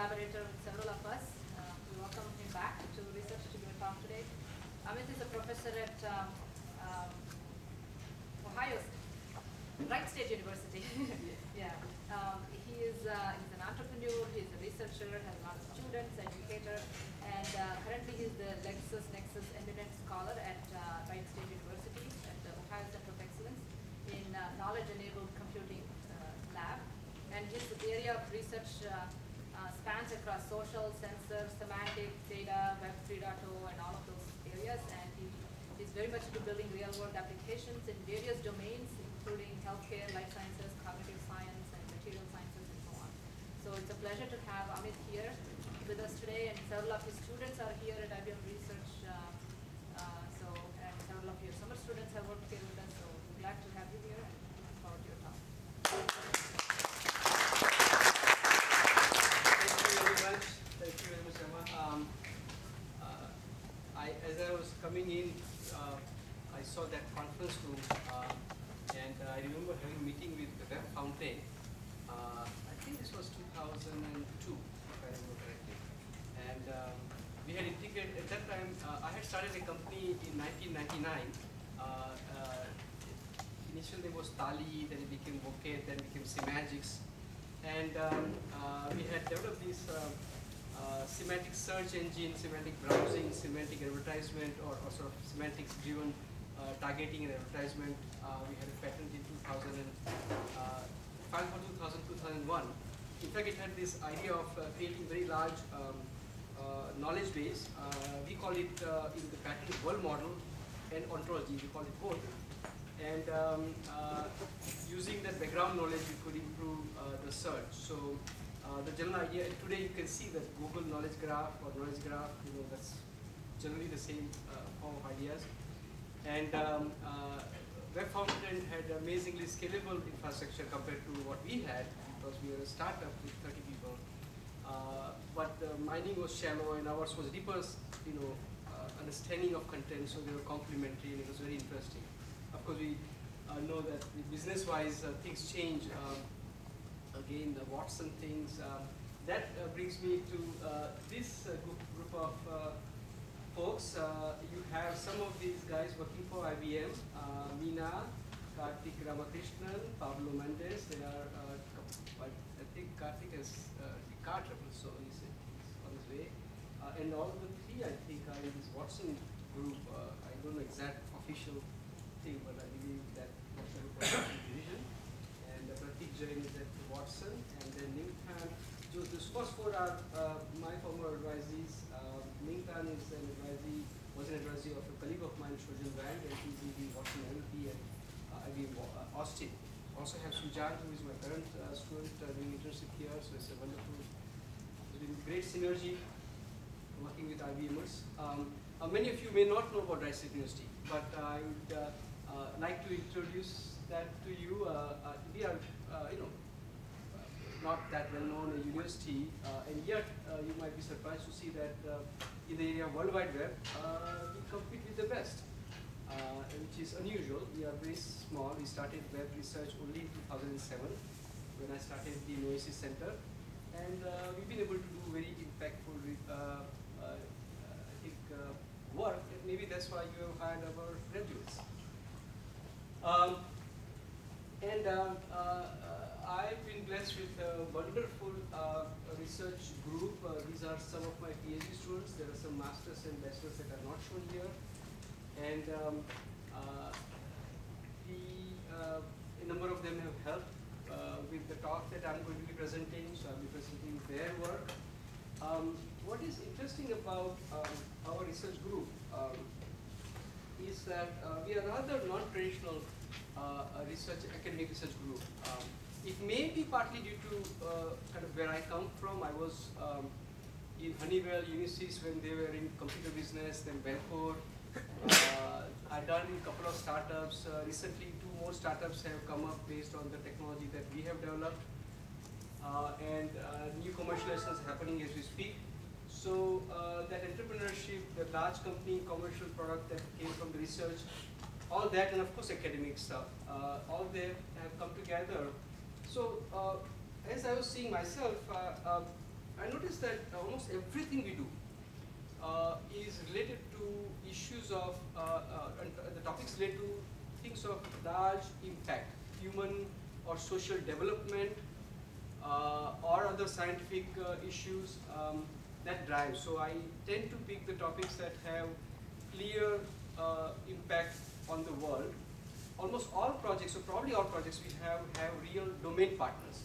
collaborator with several of us. We welcome him back to research to give a talk today. Amit is a professor at Ohio Wright State University. Yeah. He's an entrepreneur, he's a researcher, has a lot of students, educator, and currently he's the Nexus Eminent Scholar at Wright State University at the Ohio Center of Excellence in Knowledge-Enabled Computing Lab. And his area of research spans across social, sensor, semantic, data, Web 3.0, and all of those areas. And he's very much into building real-world applications in various domains, including healthcare, life sciences, cognitive science, and material sciences, and so on. So it's a pleasure to have Amit here with us today, and several of his students are here at IBM Research. And several of your summer students have worked here with us, so we're glad to have you here, and look forward to your talk. Thank you very much, Emma. As I was coming in, I saw that conference room, and I remember having a meeting with the Web Fountain. I think this was 2002, if I remember correctly. And we had integrated, at that time, I had started a company in 1999. Initially there was Tali, then it became Bouquet, then it became Semantics. And we had developed this semantic search engine, semantic browsing, semantic advertisement, or sort of semantics-driven targeting and advertisement. We had a patent in 2000 and filed for 2001. In fact, it had this idea of creating very large knowledge base. We call it in the patent world model and ontology. We call it both. And using that background knowledge, we could improve the search. So the general idea, and today you can see that Google Knowledge Graph or Knowledge Graph, that's generally the same form of ideas. And Web Fountain had amazingly scalable infrastructure compared to what we had, because we were a startup with 30 people. But the mining was shallow, and ours was deeper, understanding of content, so they were complementary, and it was very interesting. Of course, we know that business-wise things change. Again, the Watson things. That brings me to this group of folks. You have some of these guys working for IBM. Meena, Karthik Ramakrishnan, Pablo Mendes. They are, I think Karthik has car trouble, so he's on his way. And all the three, I think, are in this Watson group. I don't know exact official thing, but I believe that Watson division. And Pratik Jain is at Watson, and then Ningtan. So these first four are my former advisees. Ningtan is an advisee, was an advisee of a colleague of mine, Shojan Wang, and he's in the Watson LLP and IBM Austin. Also have Sujan, who is my current student doing internship here, so it's a wonderful, great synergy working with IBMers. Many of you may not know about Wright State University, but I would like to introduce that to you. We are, not that well known a university, and yet you might be surprised to see that in the area of World Wide Web, we compete with the best, which is unusual. We are very small. We started web research only in 2007 when I started the Noesis Center, and we've been able to do very impactful, work, and maybe that's why you have hired our graduates. I've been blessed with a wonderful research group. These are some of my PhD students. There are some masters and bachelors that are not shown here. And a number of them have helped with the talk that I'm going to be presenting, so I'll be presenting their work. What is interesting about our research group is that we are rather non-traditional academic research group. It may be partly due to kind of where I come from. I was in Honeywell, Unisys when they were in computer business, then Belcourt. I've done a couple of startups. Recently, 2 more startups have come up based on the technology that we have developed. And new commercializations happening as we speak. So that entrepreneurship, the large company commercial product that came from the research, all that, and of course academic stuff, all they have come together. So as I was seeing myself, I noticed noticed that almost everything we do is related to issues of, the topics relate to things of large impact, human or social development, or other scientific issues that drive. So I tend to pick the topics that have clear impact on the world. Almost all projects, or probably all projects we have real domain partners.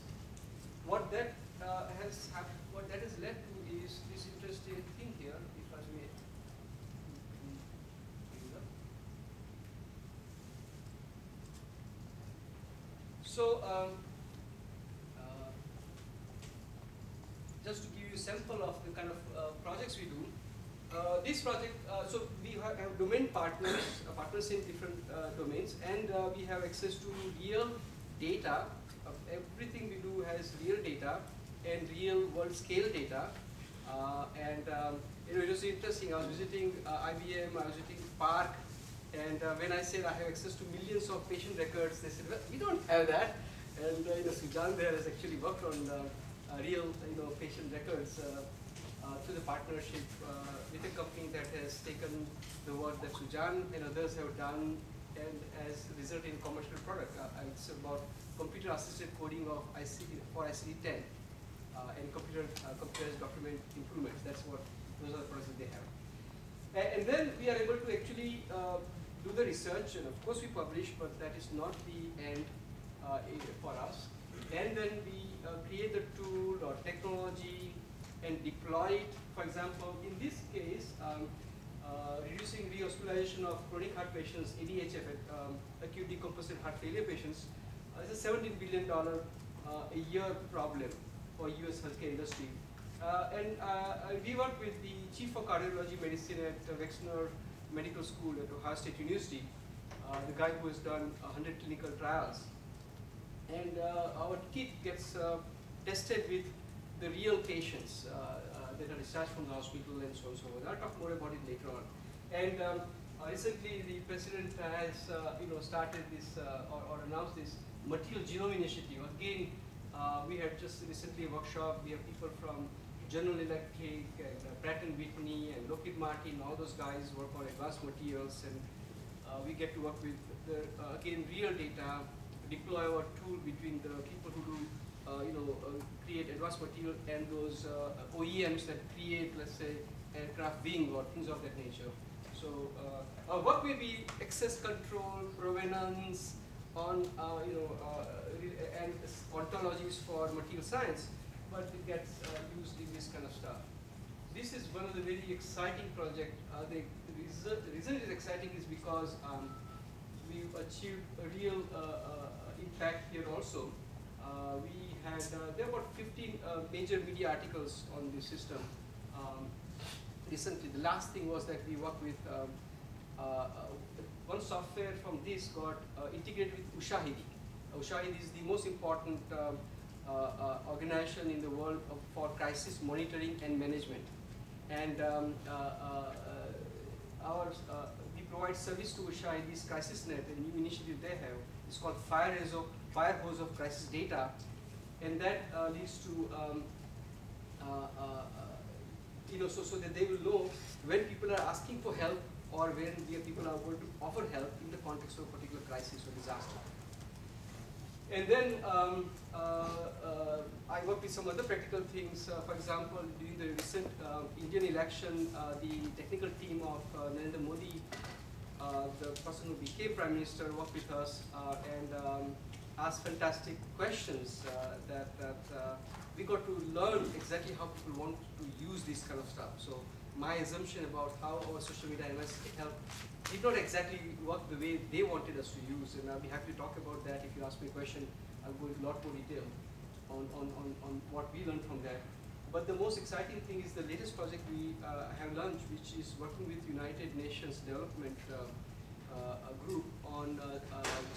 What that what that has led to is this interesting thing here, if I may. So, just to give you a sample of the kind of projects we do, this project, so we have domain partners, partners in different domains, and we have access to real data. Everything we do has real data and real world scale data. It was interesting. I was visiting IBM, I was visiting Park, and when I said I have access to millions of patient records, they said, well, we don't have that. And Sujan there has actually worked on real patient records through the partnership with a company that has taken the work that Sujan and others have done and has resulted in commercial product. It's about computer-assisted coding of for ICD-10 and computerized document improvements. That's what those are the products that they have. And then we are able to actually do the research, and of course we publish, but that is not the end for us. And then we create the tool or technology and deploy it. For example, in this case, reducing rehospitalization of chronic heart patients, ADHF, acute decompensated heart failure patients, is a $17 billion a year problem for US healthcare industry. We work with the Chief of Cardiology Medicine at Wexner Medical School at Ohio State University, the guy who has done 100 clinical trials. And our kit gets tested with the real patients that are discharged from the hospital and so on and so on. I'll talk more about it later on. And recently the president has started this or announced this material genome initiative. Again, we had just recently a workshop. We have people from General Electric and Pratt & Whitney and Lockheed Martin. All those guys work on advanced materials, and we get to work with the again real data, deploy our tool between the people who do create advanced material and those OEMs that create, let's say, aircraft wing or things of that nature. So our work may be access control, provenance on and ontologies for material science, but it gets used in this kind of stuff. This is one of the very exciting projects. The reason it is exciting is because we've achieved a real impact here also. There were about 15 major media articles on this system recently. The last thing was that we worked with one software from this got integrated with Ushahidi. Ushahidi is the most important organization in the world for crisis monitoring and management. And we provide service to Ushaidi's CrisisNet, a new initiative they have. It's called Fire Hose of Crisis Data. And that leads to, so that they will know when people are asking for help or when people are going to offer help in the context of a particular crisis or disaster. And then I work with some other practical things. For example, during the recent Indian election, the technical team of Narendra Modi, the person who became Prime Minister, worked with us and asked fantastic questions that we got to learn exactly how people want to use this kind of stuff. So my assumption about how our social media analysts help did not exactly work the way they wanted us to use, and I'll be happy to talk about that. If you ask me a question, I'll go into a lot more detail on what we learned from that. But the most exciting thing is the latest project we have launched, which is working with United Nations Development Group on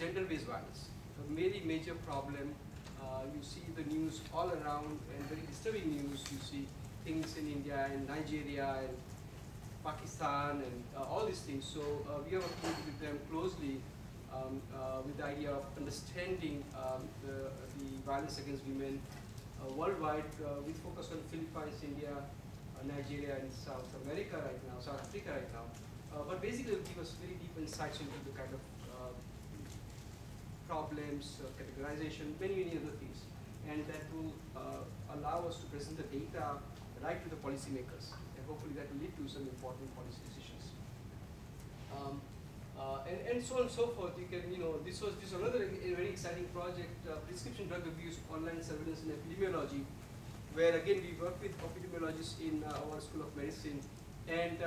gender-based violence, a very major problem. You see the news all around, and very disturbing news. You see things in India and Nigeria and Pakistan and all these things. So we are working with them closely with the idea of understanding the violence against women worldwide with focus on Philippines, India, Nigeria, and South America right now, South Africa right now. But basically, it will give us very deep insights into the kind of problems, categorization, many other things, and that will allow us to present the data right to the policymakers, and hopefully that will lead to some important policy decisions. And so on and so forth. You can, this was another very exciting project, prescription drug abuse, online surveillance and epidemiology, where again we work with epidemiologists in our School of Medicine, and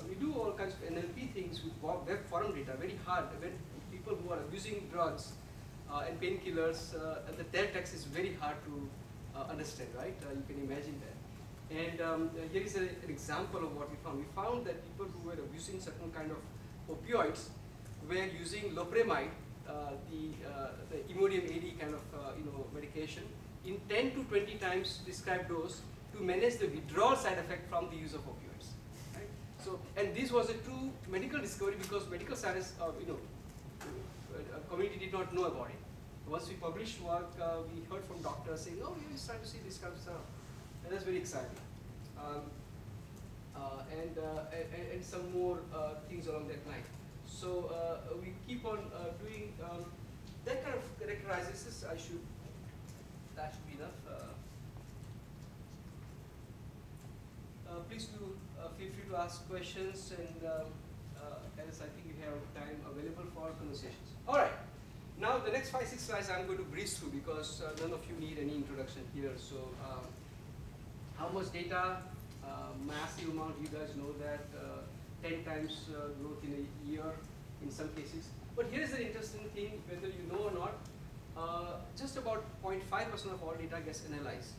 we do all kinds of NLP things with web forum data, very hard. When people who are abusing drugs and painkillers, their text is very hard to understand, right? You can imagine that. And here is an example of what we found. We found that people who were abusing certain kind of opioids were using loperamide, the Imodium AD kind of medication, in 10 to 20 times prescribed dose to manage the withdrawal side effect from the use of opioids. Right? So, and this was a true medical discovery because medical science, community did not know about it. Once we published work, we heard from doctors saying, "Oh, we started to see this kind of stuff," and that's very exciting. And some more things along that line. So we keep on doing that kind of characterizes. That should be enough. Please do feel free to ask questions, and as I think we have time available for conversations. All right. Now the next 5-6 slides I'm going to breeze through because none of you need any introduction here. So how much data? Massive amount. You guys know that 10 times growth in a year in some cases. But here is the interesting thing, whether you know or not, just about 0.5% of all data gets analyzed,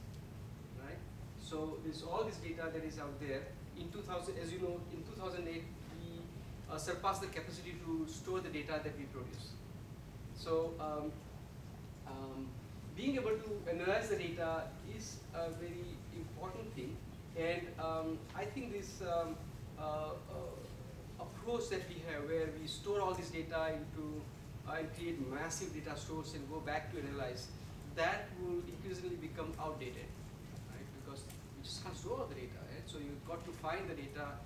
right? So there's all this data that is out there. In 2000, as you know, in 2008, we surpassed the capacity to store the data that we produce. So being able to analyze the data is a very important thing. And I think this approach that we have, where we store all this data into and create massive data stores and go back to analyze, that will increasingly become outdated, right? Because you just can't store all the data, right? So you've got to find the data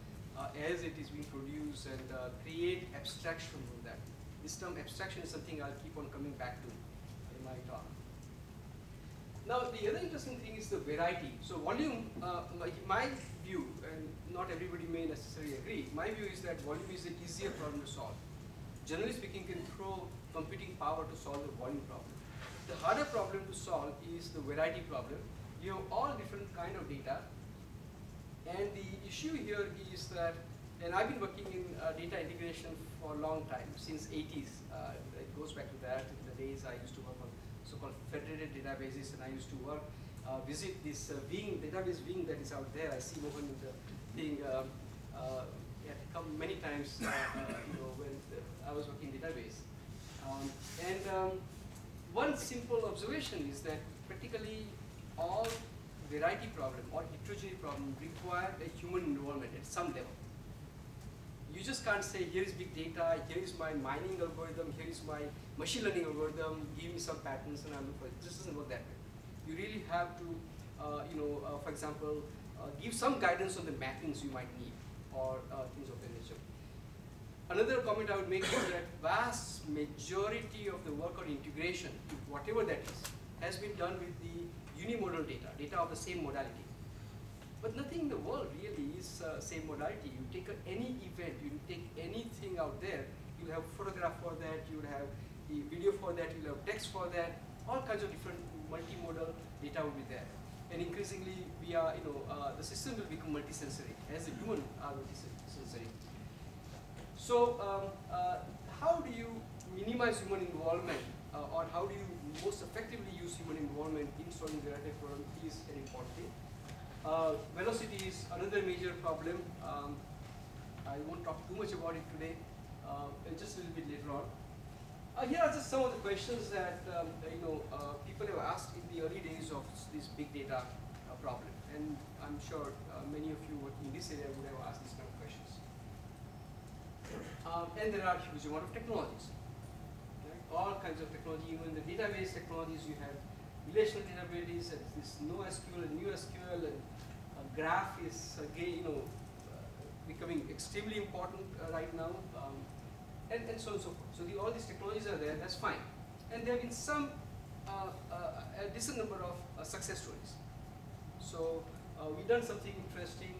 as it is being produced and create abstraction from that. This term abstraction is something I'll keep on coming back to in my talk. Now, the other interesting thing is the variety. So volume, my view, and not everybody may necessarily agree, my view is that volume is the easier problem to solve. Generally speaking, you can throw computing power to solve the volume problem. The harder problem to solve is the variety problem. You have all different kind of data, and the issue here is that, and I've been working in data integration for a long time, since 80s. It goes back to that, in the days I used to work on so-called federated databases, and I used to work, visit this database wing that is out there. I see Mohan in the thing. He had come many times when I was working database. One simple observation is that practically all variety problem or heterogeneity problem require a human involvement at some level. You just can't say, here is big data, here is my mining algorithm, here is my machine learning algorithm, give me some patterns and I'll look for it. It just doesn't work that way. You really have to, for example, give some guidance on the mappings you might need or things of that nature. Another comment I would make is that vast majority of the work on integration, whatever that is, has been done with the unimodal data of the same modality. But nothing in the world really is same modality. You take any event, you take anything out there, you'll have photograph for that, you'll have the video for that, you'll have text for that, all kinds of different multimodal data will be there. And increasingly, we are, the system will become multisensory, as the human are multisensory. So, how do you minimize human involvement, or how do you most effectively use human involvement in solving the data problem is an important thing. Velocity is another major problem. I won't talk too much about it today, just a little bit later on. Here are just some of the questions that people have asked in the early days of this big data problem, and I'm sure many of you working in this area would have asked these kind of questions. And there are a huge amount of technologies, right? All kinds of technology. Even the database technologies, you have relational databases, and this NoSQL and NewSQL, and graph is again, becoming extremely important right now, and so on and so forth. So all these technologies are there. That's fine, and there have been some a decent number of success stories. So we've done something interesting.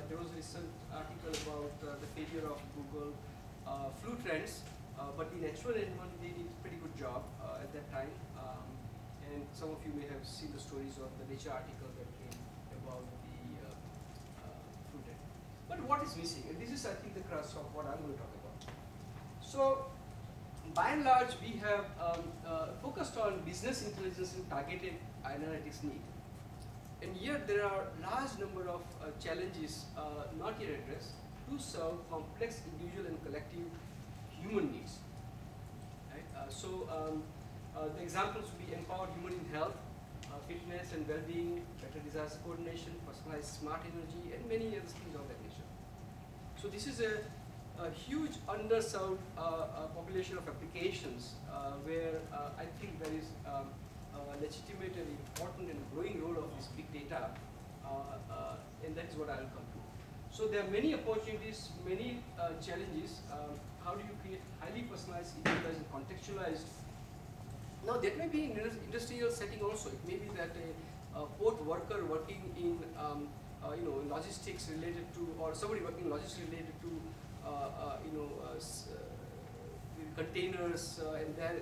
There was a recent article about the failure of Google flu trends, but in H1N1 they did a pretty good job at that time. And some of you may have seen the stories of the Nature article that came about the flu trend. But what is missing? And this is, I think, the crux of what I'm going to talk about. So by and large, we have focused on business intelligence and targeted analytics need. And yet there are large number of challenges not yet addressed to serve complex individual and collective human needs. Right? The examples would be empowered human in health, fitness and well-being, better disaster coordination, personalized smart energy, and many other things of that nature. So this is a huge underserved population of applications where I think there is legitimate and important and growing role of this big data, and that is what I will come to. So there are many opportunities, many challenges. How do you create highly personalized, individualized, and contextualized? Now that may be in an industrial setting also. It may be that a port worker working in logistics related to, or somebody working in logistics related to containers and their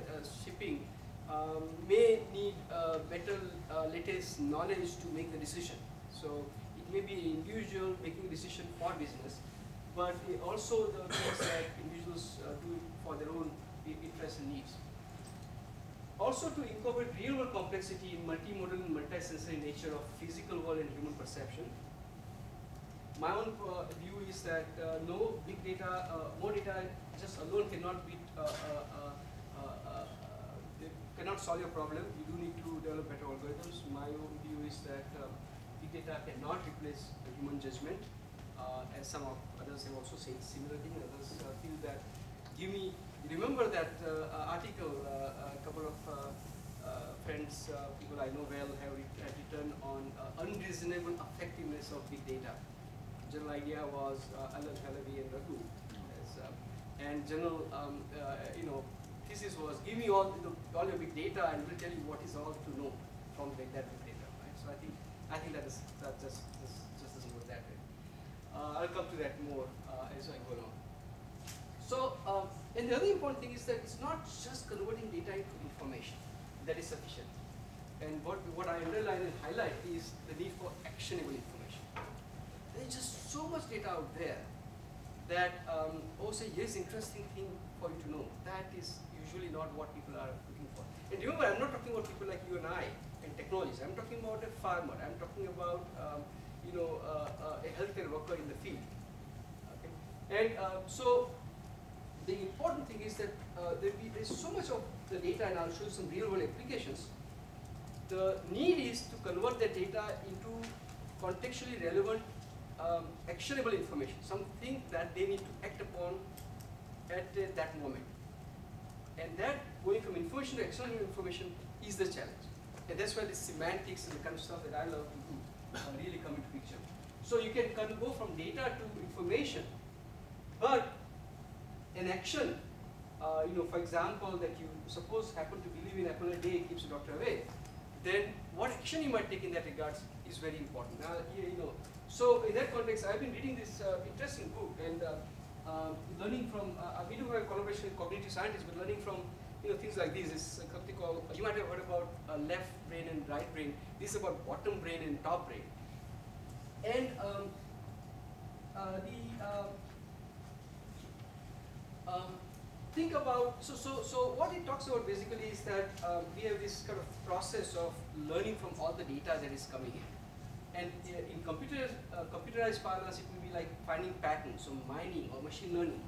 shipping may need better latest knowledge to make the decision. So it may be an individual making a decision for business, but also the things that individuals do for their own interests and needs. Also to incorporate real-world complexity in multimodal and multisensory nature of physical world and human perception. My own view is that no big data, more data just alone cannot be cannot solve your problem. You do need to develop better algorithms. My own view is that big data cannot replace the human judgment, as some of others have also said similar thing. Others feel that. Remember that article a couple of friends, people I know well, have written on unreasonable effectiveness of big data. General idea was Alan Halabi and Raghu, and general thesis was give me all your big data and we'll tell you what is all to know from that big data. Right? So I think that just doesn't work that way. I'll come to that more as I go along. So and the other important thing is that it's not just converting data into information that is sufficient. And what I underline and highlight is the need for actionable information. There's just so much data out there that say yes, interesting thing for you to know. That is usually not what people are looking for. And remember, I'm not talking about people like you and I and technologies. I'm talking about a farmer. I'm talking about a healthcare worker in the field. Okay? And so the important thing is that there's so much of the data, and I'll show you some real-world applications. The need is to convert the data into contextually relevant, actionable information, something that they need to act upon at that moment. And that, going from information to actionable information, is the challenge. And that's why the semantics and the kind of stuff that I love to do really come into picture. So you can go from data to information, but an action, for example, that you suppose happen to believe in apple a day keeps the doctor away, then what action you might take in that regards is very important. Now, so in that context, I've been reading this interesting book and learning from, we do have a collaboration with cognitive scientists, but learning from things like this. It's something called, you might have heard about left brain and right brain. This is about bottom brain and top brain. And think about, so what it talks about basically is that we have this kind of process of learning from all the data that is coming in. And in computerized parlance, it will be like finding patterns, or mining, or machine learning.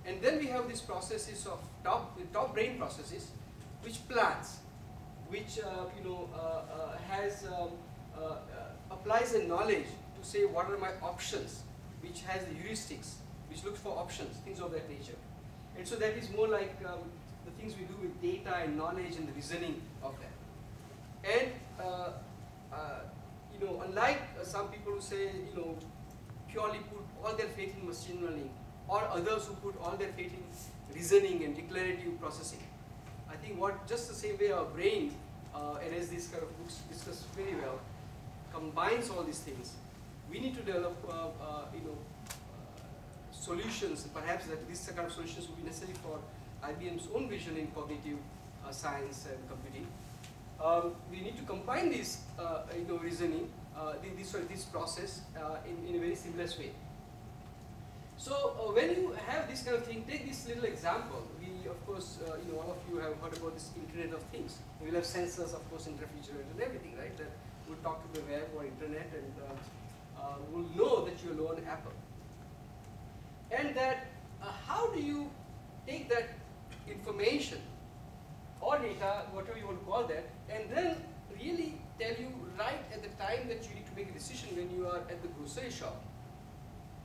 And then we have these processes of top brain processes, which plans, which applies a knowledge to say what are my options, which has the heuristics, which looks for options, things of that nature. And so that is more like the things we do with data and knowledge and the reasoning of that. And unlike some people who say, purely put all their faith in machine learning, or others who put all their faith in reasoning and declarative processing, I think just the same way our brain, and as these kind of books discuss very well, combines all these things. We need to develop, solutions. Perhaps that these kind of solutions will be necessary for IBM's own vision in cognitive science and computing. We need to combine this, reasoning, this process in a very seamless way. So when you have this kind of thing, take this little example. We, of course, all of you have heard about this Internet of Things. We will have sensors, of course, in the refrigerator and everything, right? That will talk to the web or internet and will know that you own Apple. And that, how do you take that information or data, whatever you want to call that, and then really tell you right at the time that you need to make a decision when you are at the grocery shop,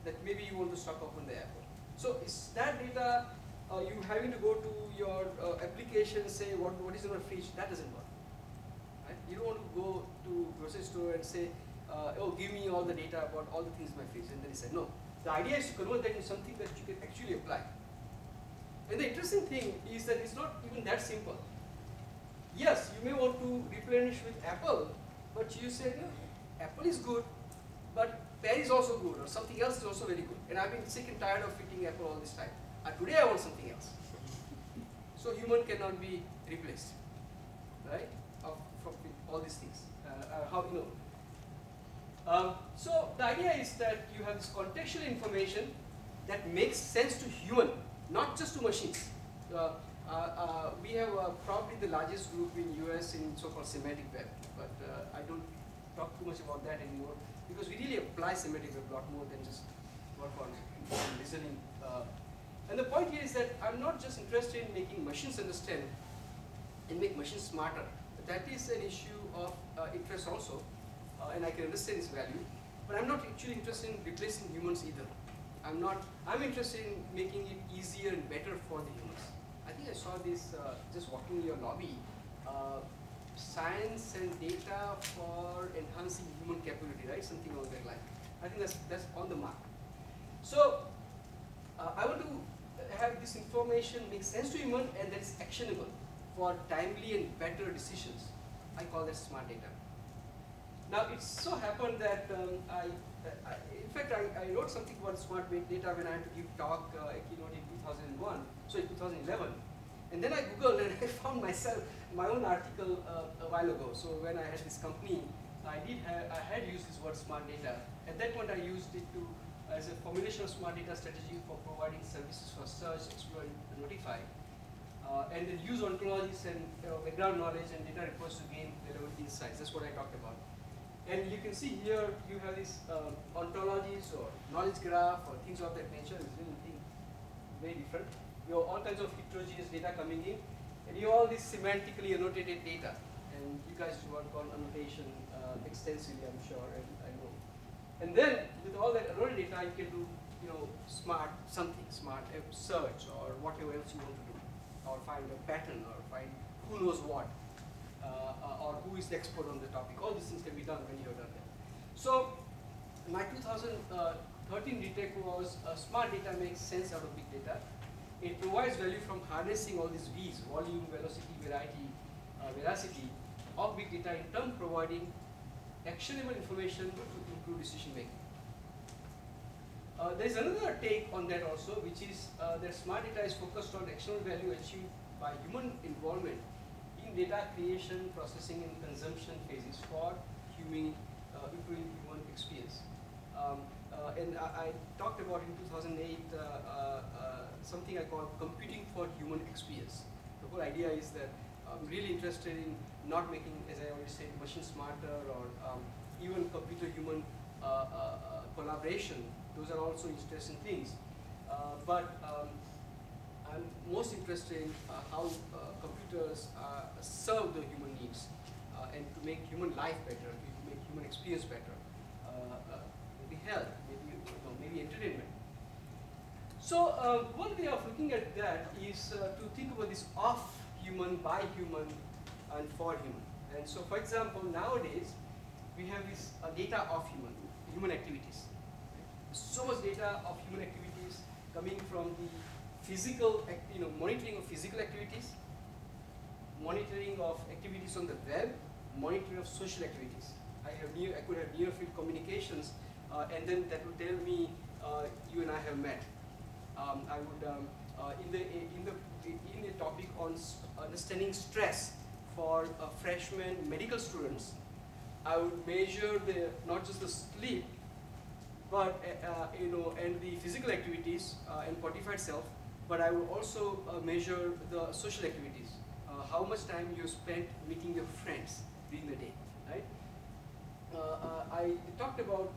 that maybe you want to stock up on the Apple. So is that data, you having to go to your application and say what is in my fridge? That doesn't work. Right? You don't want to go to grocery store and say, oh, give me all the data about all the things in my fridge, and then he said no. The idea is to convert that into something that you can actually apply. And the interesting thing is that it's not even that simple. Yes, you may want to replenish with Apple, but you say, no, Apple is good, but pear is also good, or something else is also very good. And I've been sick and tired of eating Apple all this time. Today I want something else. So human cannot be replaced, right? From all these things. So the idea is that you have this contextual information that makes sense to human, not just to machines. We have probably the largest group in US in so-called semantic web, but I don't talk too much about that anymore because we really apply semantic web a lot more than just work on listening. And the point here is that I'm not just interested in making machines understand and make machines smarter. That is an issue of interest also, and I can understand its value. But I'm not actually interested in replacing humans either. I'm interested in making it easier and better for the humans. I think I saw this just walking in your lobby. Science and data for enhancing human capability, right? Something along that line. I think that's on the mark. So I want to have this information make sense to human and that's actionable for timely and better decisions. I call that smart data. Now it so happened that in fact I wrote something about smart data when I had to give talk at Keynote in 2001, so in 2011. And then I Googled and I found my own article a while ago. So when I had this company, I had used this word smart data. At that point I used it as a formulation of smart data strategy for providing services for search, explore, and notify. And then use ontologies and background knowledge and data reports to gain relevant insights. That's what I talked about. And you can see here you have these ontologies or knowledge graph or things of that nature. It's really nothing very different. You have all kinds of heterogeneous data coming in, and you have all this semantically annotated data. And you guys work on annotation extensively, I'm sure, and I know. And then with all that annotated data, you can do smart search or whatever else you want to do, or find a pattern, or find who knows what, or who is the expert on the topic. All these things can be done when you have done that. So my 2013 retake was smart data makes sense out of big data. It provides value from harnessing all these V's, volume, velocity, variety, veracity of big data in turn providing actionable information to improve decision making. There is another take on that also, which is that smart data is focused on actionable value achieved by human involvement in data creation, processing, and consumption phases for improving human experience. And I talked about in 2008 something I call computing for human experience. The whole idea is that I'm really interested in not making, as I always said, machine smarter or even computer-human collaboration. Those are also interesting things. But I'm most interested in how computers serve the human needs and to make human life better, to make human experience better, maybe health, maybe entertainment. So one way of looking at that is to think about this of human, by human, and for human. And so, for example, nowadays we have this data of human activities. So much data of human activities coming from the physical, monitoring of physical activities, monitoring of activities on the web, monitoring of social activities. I could have near field communications, and then that would tell me you and I have met. I would in the topic on understanding stress for freshman medical students, I would measure not just the sleep, but and the physical activities and quantified self, but I would also measure the social activities. How much time you spent meeting your friends during the day, right? I talked about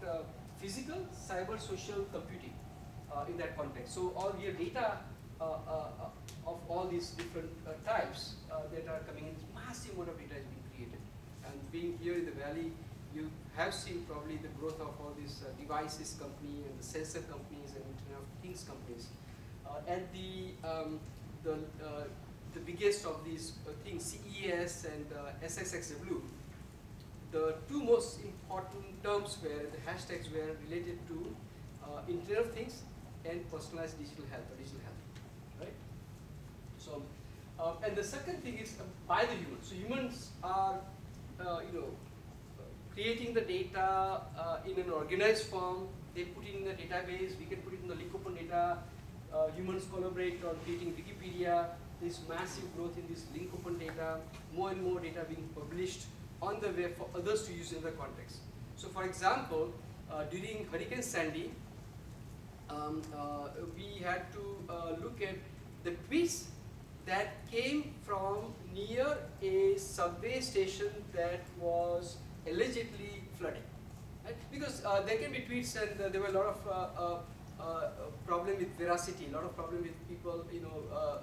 physical, cyber, social computing in that context. So all your data of all these different types that are coming in, massive amount of data is being created. And being here in the Valley, you have seen probably the growth of all these devices company and the sensor companies and Internet of Things companies. And the biggest of these things, CES and SXSW, the two most important terms were, the hashtags were related to Internet of Things and personalized digital health, right? So, and the second thing is by the humans. So humans are, creating the data in an organized form. They put it in the database. We can put it in the link open data. Humans collaborate on creating Wikipedia. There's massive growth in this link open data. More and more data being published on the web for others to use in the context. So, for example, during Hurricane Sandy, we had to look at the tweets that came from near a subway station that was allegedly flooded. Right? Because there can be tweets, and there were a lot of problem with veracity, a lot of problem with people,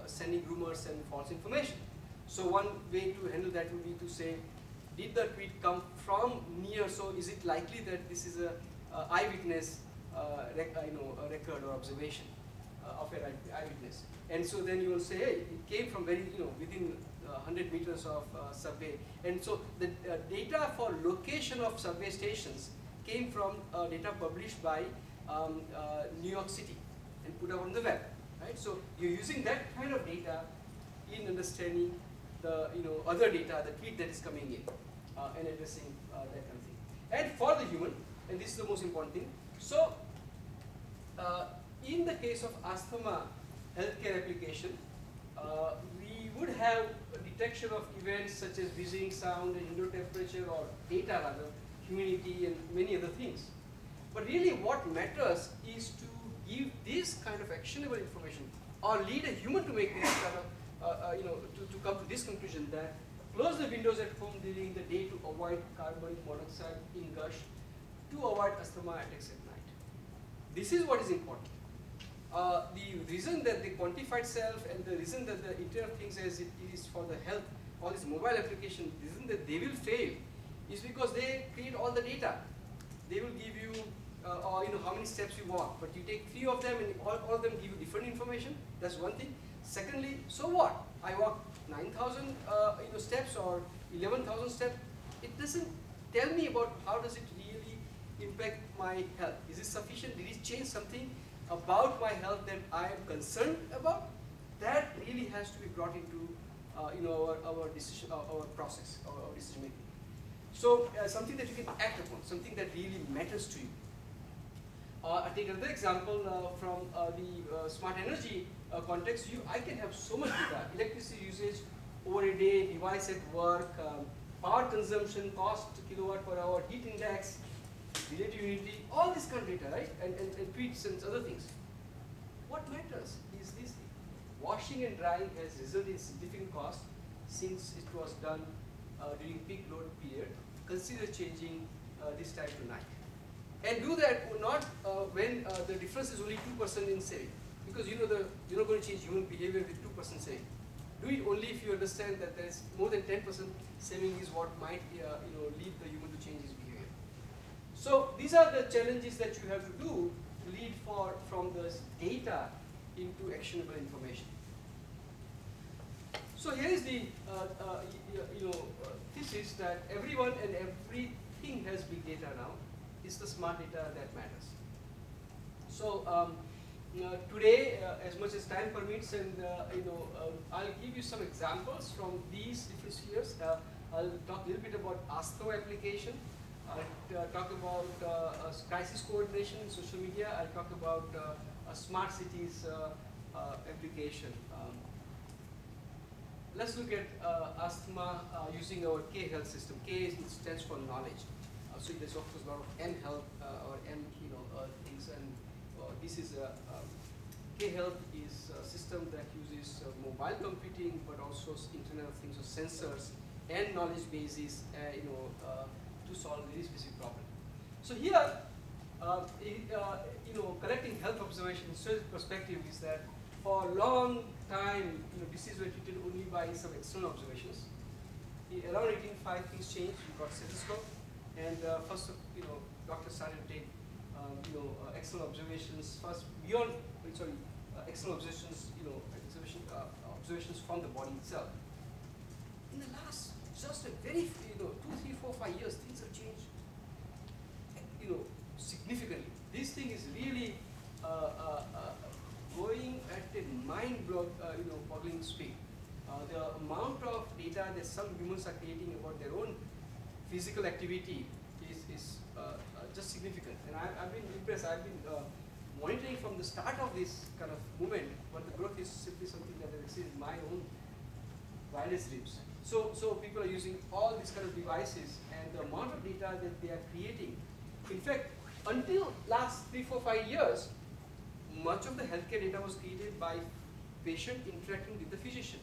sending rumors and false information. So one way to handle that would be to say, did the tweet come from near? So is it likely that this is a eyewitness, a record or observation of an eyewitness? And so then you will say, hey, it came from very, within 100 meters of subway. And so the data for location of subway stations came from data published by New York City and put up on the web, right? So you're using that kind of data in understanding the other data, the tweet that is coming in, and addressing that kind of thing. And for the human, and this is the most important thing. So in the case of asthma healthcare application, we would have a detection of events such as wheezing sound and indoor temperature, or data rather, humidity and many other things. But really what matters is to give this kind of actionable information, or lead a human to make this kind of, to come to this conclusion that close the windows at home during the day to avoid carbon monoxide ingush, to avoid asthma attacks at night. This is what is important. The reason that the quantified self and the reason that the Internet of Things as it is for the health, all these mobile applications, the reason that they will fail is because they create all the data. They will give you how many steps you walk, but you take 3 of them and all of them give you different information. That's one thing. Secondly, so what? I walk 9,000 steps or 11,000 steps. It doesn't tell me about how does it really impact my health. Is it sufficient? Did it change something about my health that I am concerned about? That really has to be brought into our decision, our process, our decision making. So something that you can act upon, something that really matters to you. I take another example from the smart energy context. I can have so much data: electricity usage over a day, device at work, power consumption, cost kilowatt per hour, heat index, relative humidity, all this kind of data, right? And tweets and other things. What matters is this: washing and drying has resulted in significant cost since it was done during peak load period. Consider changing this time to night. And do that not when the difference is only 2% in saving, because you're not going to change human behavior with 2% saving. Do it only if you understand that there's more than 10% saving is what might lead the human to change his behavior. So these are the challenges that you have to do to lead from this data into actionable information. So here is the thesis that everyone and everything has big data now. It's the smart data that matters. So today, as much as time permits, and I'll give you some examples from these different spheres. I'll talk a little bit about ASTO application. I'll talk about crisis coordination in social media. I'll talk about smart cities application. Let's look at asthma using our K-health system. K stands for knowledge. So there's of course a lot of M-health or M things, and this is K-health is a system that uses mobile computing, but also Internet of Things, or sensors and knowledge bases, to solve a very specific problem. So here, collecting health observation historical perspective is that for a long time, diseases were treated only by some external observations. Around 1805, things changed. We got stethoscope, and first, doctors started to take, external observations first beyond, external observations, observations from the body itself. In the last, just a very, 2, 3, 4, 5 years, things have changed, significantly. This thing is really going at a mind-boggling speed. The amount of data that some humans are creating about their own physical activity is just significant. And I've been impressed. I've been monitoring from the start of this kind of movement, but the growth is simply something that has exceeded my own wildest dreams. So people are using all these kind of devices, and the amount of data that they are creating. In fact, until last 3, 4, 5 years, much of the healthcare data was created by patient interacting with the physician.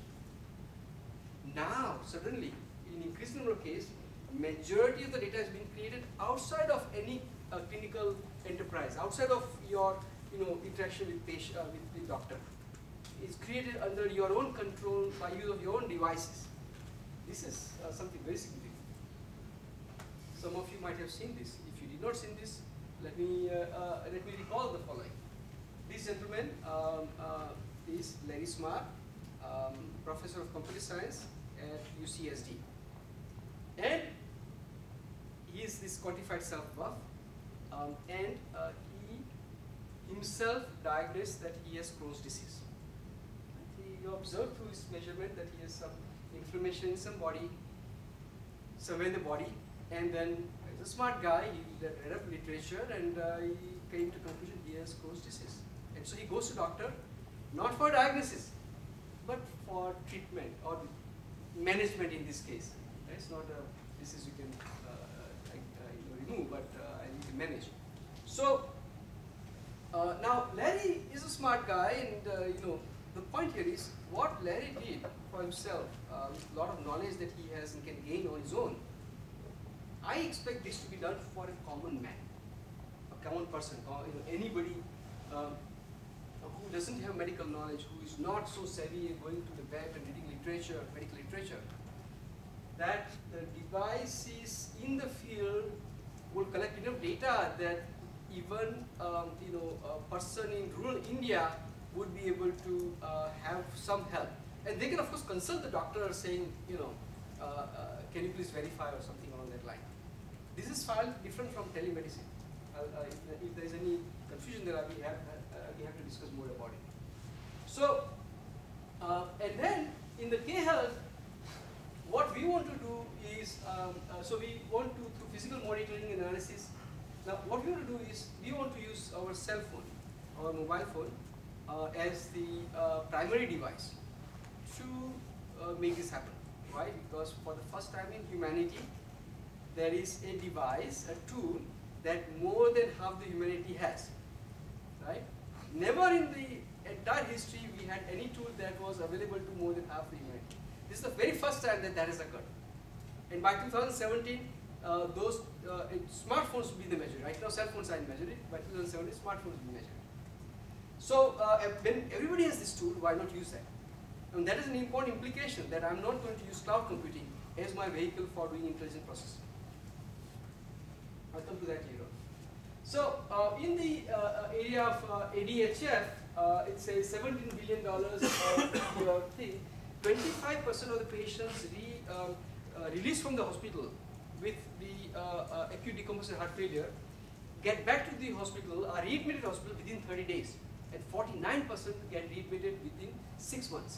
Now, suddenly, in increasing number of cases, majority of the data has been created outside of any clinical enterprise, outside of your interaction with patient with doctor. It's created under your own control by use of your own devices. This is something very significant. Some of you might have seen this. If you did not see this, let me recall the following. This gentleman is Larry Smart, professor of computer science at UCSD, and he is this quantified self-buff, and he himself diagnosed that he has Crohn's disease. He observed through his measurement that he has some inflammation in somewhere in the body, and then as a smart guy, he read up literature, and he came to conclusion he has Crohn's disease. And so he goes to doctor, not for diagnosis, but for treatment or management in this case. It's not a disease you can remove, but I need to manage. So now Larry is a smart guy, and the point here is what Larry did for himself with a lot of knowledge that he has and can gain on his own. I expect this to be done for a common man, a common person, or anybody who doesn't have medical knowledge, who is not so savvy in going to the web and reading literature, medical literature, that the devices in the field will collect enough data that even a person in rural India would be able to have some help. And they can of course consult the doctor saying, can you please verify or something along that line. This is far different from telemedicine. If there is any confusion there, we have to discuss more about it. So, and then in the K-health, what we want to do is, so we want to, through physical monitoring and analysis, now what we want to do is, we want to use our cell phone, our mobile phone, as the primary device to make this happen. Why? Because for the first time in humanity, there is a device, a tool, that more than half the humanity has. Right? Never in the entire history we had any tool that was available to more than half the humanity. This is the very first time that that has occurred. And by 2017, those smartphones will be the measure. Right now, cell phones are measured. By 2017, smartphones will be measured. So when everybody has this tool, why not use that? And that is an important implication that I'm not going to use cloud computing as my vehicle for doing intelligent processing. I'll come to that later. So in the area of ADHF, it's a $17 billion thing. 25% of the patients released from the hospital with the acute decompensated heart failure get back to the hospital, are readmitted to hospital within 30 days, and 49% get readmitted within 6 months.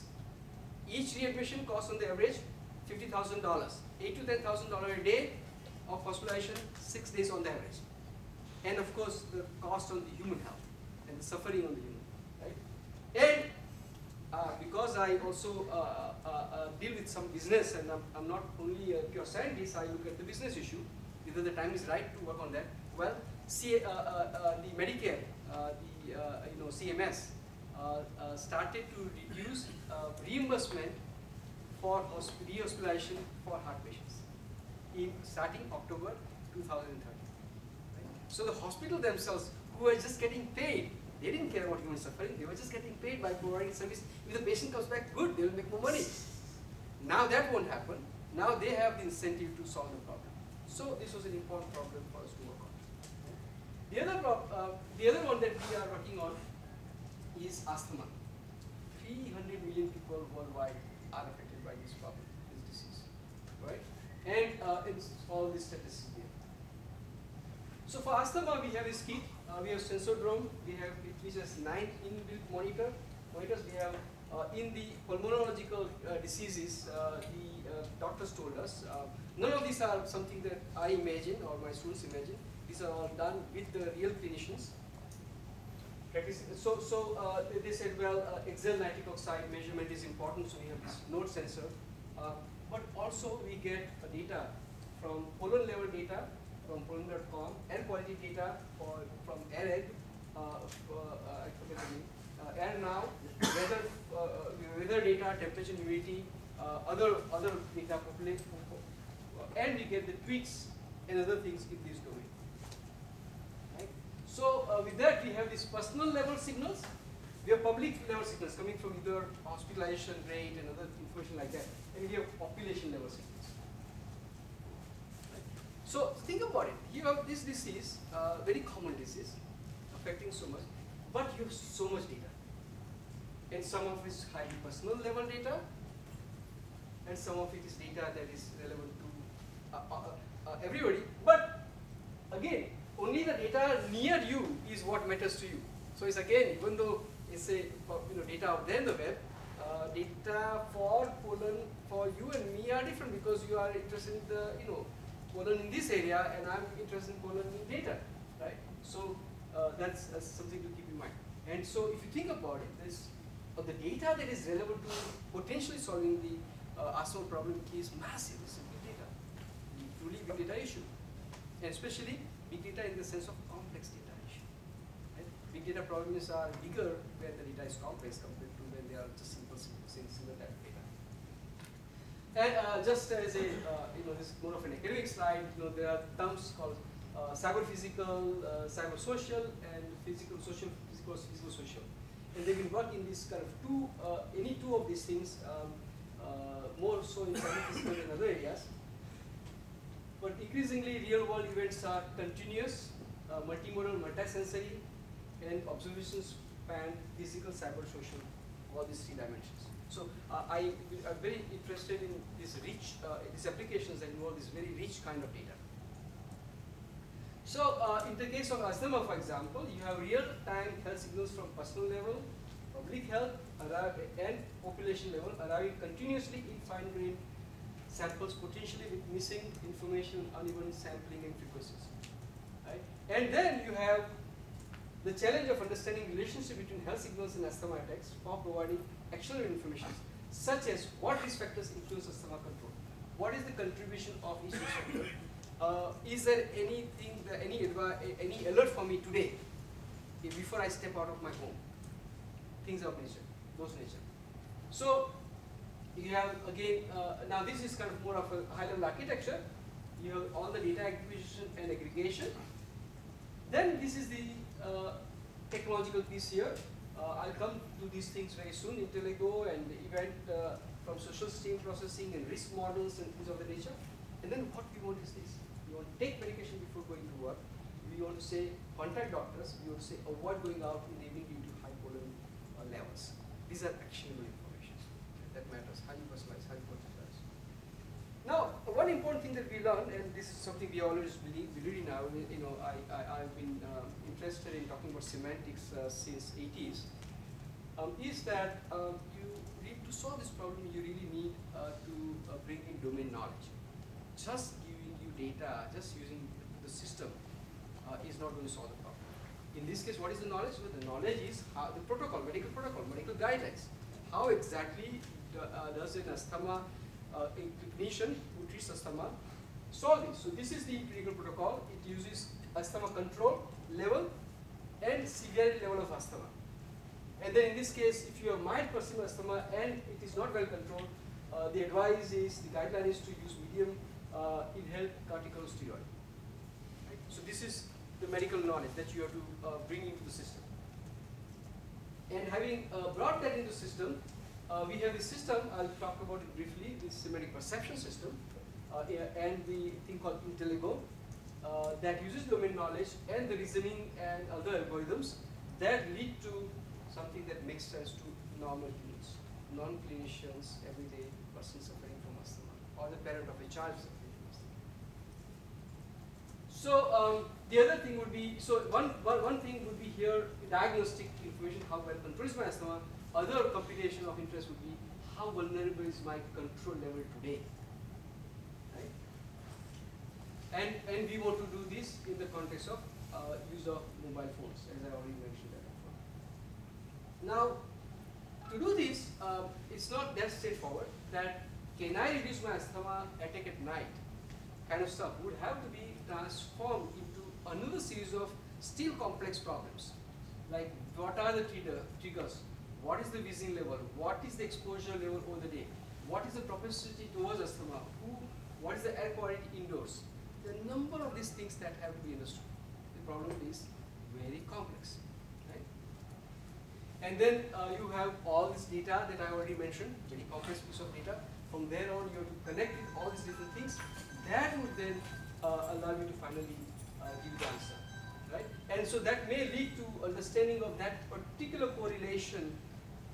Each readmission costs on the average $50,000, $8,000 to $10,000 a day of hospitalization, 6 days on the average. And of course, the cost on the human health and the suffering on the human, right? And because I also deal with some business, and I'm not only a pure scientist, I look at the business issue, whether the time is right to work on that. Well, the Medicare, CMS, started to reduce reimbursement for rehospitalization for heart patients starting October 2013. Right? So the hospital themselves, who were just getting paid, they didn't care about human suffering, they were just getting paid by providing service. If the patient comes back good, they will make more money. Now that won't happen. Now they have the incentive to solve the problem. So this was an important problem for us to work on. The other one that we are working on is asthma. 300 million people worldwide are affected by this problem, this disease, right? And it's all these statistics here. So for asthma, we have a kit, we have sensodrome, it features 9 inbuilt monitors. We have in the pulmonological diseases, the doctors told us, none of these are something that I imagine or my students imagine. These are all done with the real clinicians. So they said, well, exhaled nitric oxide measurement is important, so we have this node sensor. But also we get data from pollen level data from pollen.com, air quality data from AirEgg, I forget the name, Air Now, weather data, temperature, humidity, other data, and we get the tweets and other things in this domain. Right? So with that, we have these personal level signals. We have public level signals coming from either hospitalization rate and other information like that, and we have population level signals. Right? So think about it. You have this disease, very common disease, affecting so much, but you have so much data. And some of it is highly personal level data, and some of it is data that is relevant to everybody. But again, only the data near you is what matters to you. So it's again, even though it's a data out there in the web, data for pollen for you and me are different because you are interested in the pollen in this area, and I'm interested in pollen in data, right? So that's something to keep in mind. And so if you think about it, the data that is relevant to potentially solving the asthma problem is massive. It's a big data, truly big data issue, and especially big data in the sense of complex data issue. Right? Big data problems are bigger when the data is complex compared to when they are just simple type of data. And just as a this is more of an academic slide. There are terms called cyber-physical, cyber-social, and physical, social, physical, social. And they will work in this kind of any two of these things, more so in cyber-physical and other areas. But increasingly, real-world events are continuous, multimodal, multisensory, and observations span physical, cyber, social, all these 3 dimensions. So I'm very interested in these these applications that involve this very rich kind of data. So in the case of asthma, for example, you have real-time health signals from personal level, public health, and population level arriving continuously in fine-grained samples, potentially with missing information, uneven sampling and frequencies. Right? And then you have the challenge of understanding relationship between health signals and asthma attacks for providing actionable information, such as what risk factors influence asthma control, what is the contribution of each risk factor, is there anything, any alert for me today before I step out of my home, things of nature, those nature. So you have again, now this is kind of more of a high-level architecture. You have all the data acquisition and aggregation. Then this is the technological piece here. I'll come to these things very soon, IntelliGo and the event from social stream processing and risk models and things of the nature. And then what we want is this. We want to take medication before going to work. We want to say contact doctors. We want to say avoid going out in the evening due to high pollen levels. These are actionable information. that matters, highly personalized, highly personalized. Now, one important thing that we learned, and this is something we always believe now, you know, I've been interested in talking about semantics since 80s, is that you need to solve this problem, you really need to bring in domain knowledge. Just giving you data, just using the system is not going to solve the problem. In this case, what is the knowledge? Well, the knowledge is how the protocol, medical guidelines. How exactly does an asthma clinician who treats asthma solve this? So this is the clinical protocol. It uses asthma control level and severity level of asthma. And then in this case, if you have mild persistent asthma and it is not well controlled, the advice is, the guideline is to use medium inhaled corticosteroid. Right? So this is the medical knowledge that you have to bring into the system. And having brought that into the system, we have this system, I'll talk about it briefly, this semantic perception system, and the thing called IntelliGo, that uses domain knowledge and the reasoning and other algorithms that lead to something that makes sense to normal humans, non-clinicians, everyday person suffering from asthma, or the parent of a child suffering from asthma. So the other thing would be, so one thing would be here, diagnostic information, how well controlled is my asthma. Other computation of interest would be, how vulnerable is my control level today? Right? And we want to do this in the context of use of mobile phones, as I already mentioned that before. Now, to do this, it's not that straightforward that can I reduce my asthma attack at night kind of stuff would have to be transformed into another series of still complex problems. Like, what are the triggers? What is the wheezing level? What is the exposure level over the day? What is the propensity towards asthma? What is the air quality indoors? The number of these things that have to be understood. The problem is very complex. Right? And then you have all this data that I already mentioned, very complex piece of data. From there on, you have to connect with all these different things. That would then allow you to finally give the answer. Right? And so that may lead to understanding of that particular correlation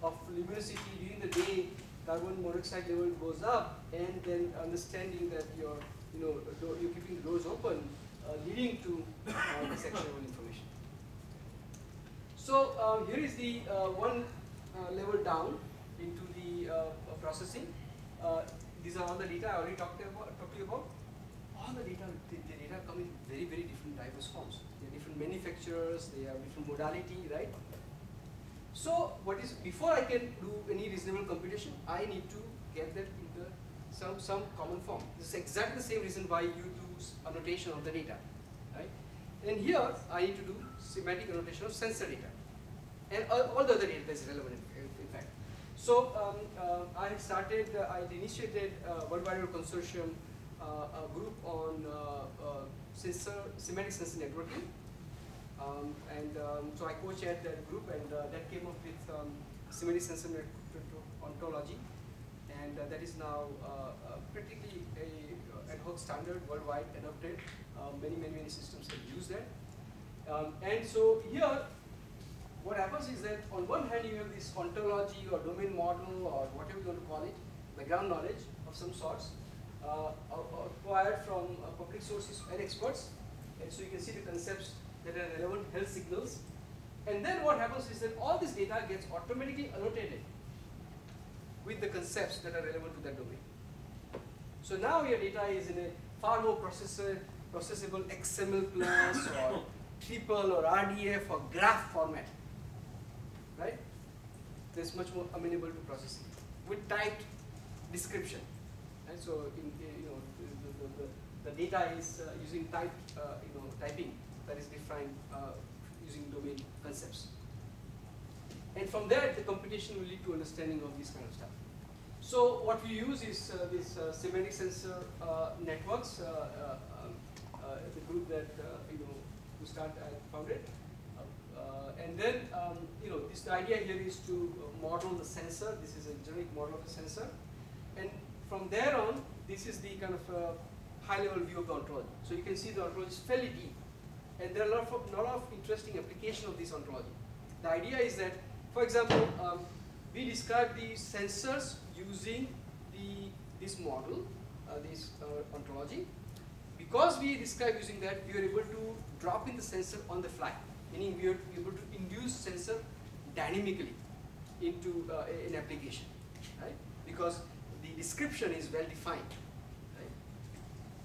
of luminosity during the day, carbon monoxide level goes up, and then understanding that you're keeping the doors open, leading to this actionable information. So here is the one level down into the processing. These are all the data I already talked to you about. All the data come in very, very different diverse forms. They are different manufacturers, they have different modality, right? So before I can do any reasonable computation, I need to get that into some common form. This is exactly the same reason why you do annotation of the data, right? And here I need to do semantic annotation of sensor data and all the other data that is relevant in fact. So I initiated a worldwide consortium, a group on semantic sensor networking. So I co-chaired that group, and that came up with semantic sensor network ontology, and that is now practically a ad hoc standard worldwide adopted. Many systems have used that. And so here, what happens is that on one hand you have this ontology or domain model or whatever you want to call it, background knowledge of some sorts, acquired from public sources and experts. And so you can see the concepts that are relevant, health signals. And then what happens is that all this data gets automatically annotated with the concepts that are relevant to that domain. So now your data is in a far more processable XML plus or triple or RDF or graph format, right? That's much more amenable to processing with typed description. And so the data is using typed typing that is defined using domain concepts. And from there, the computation will lead to understanding of this kind of stuff. So what we use is this semantic sensor networks, the group that I founded. And then the idea here is to model the sensor. This is a generic model of the sensor. And from there on, this is the kind of high-level view of the ontology. So you can see the ontology is fairly deep. And there are a lot of interesting application of this ontology. The idea is that, for example, we describe these sensors using this model, this ontology. Because we describe using that, we are able to drop in the sensor on the fly, meaning we are able to induce sensor dynamically into an application, right? Because the description is well defined, right?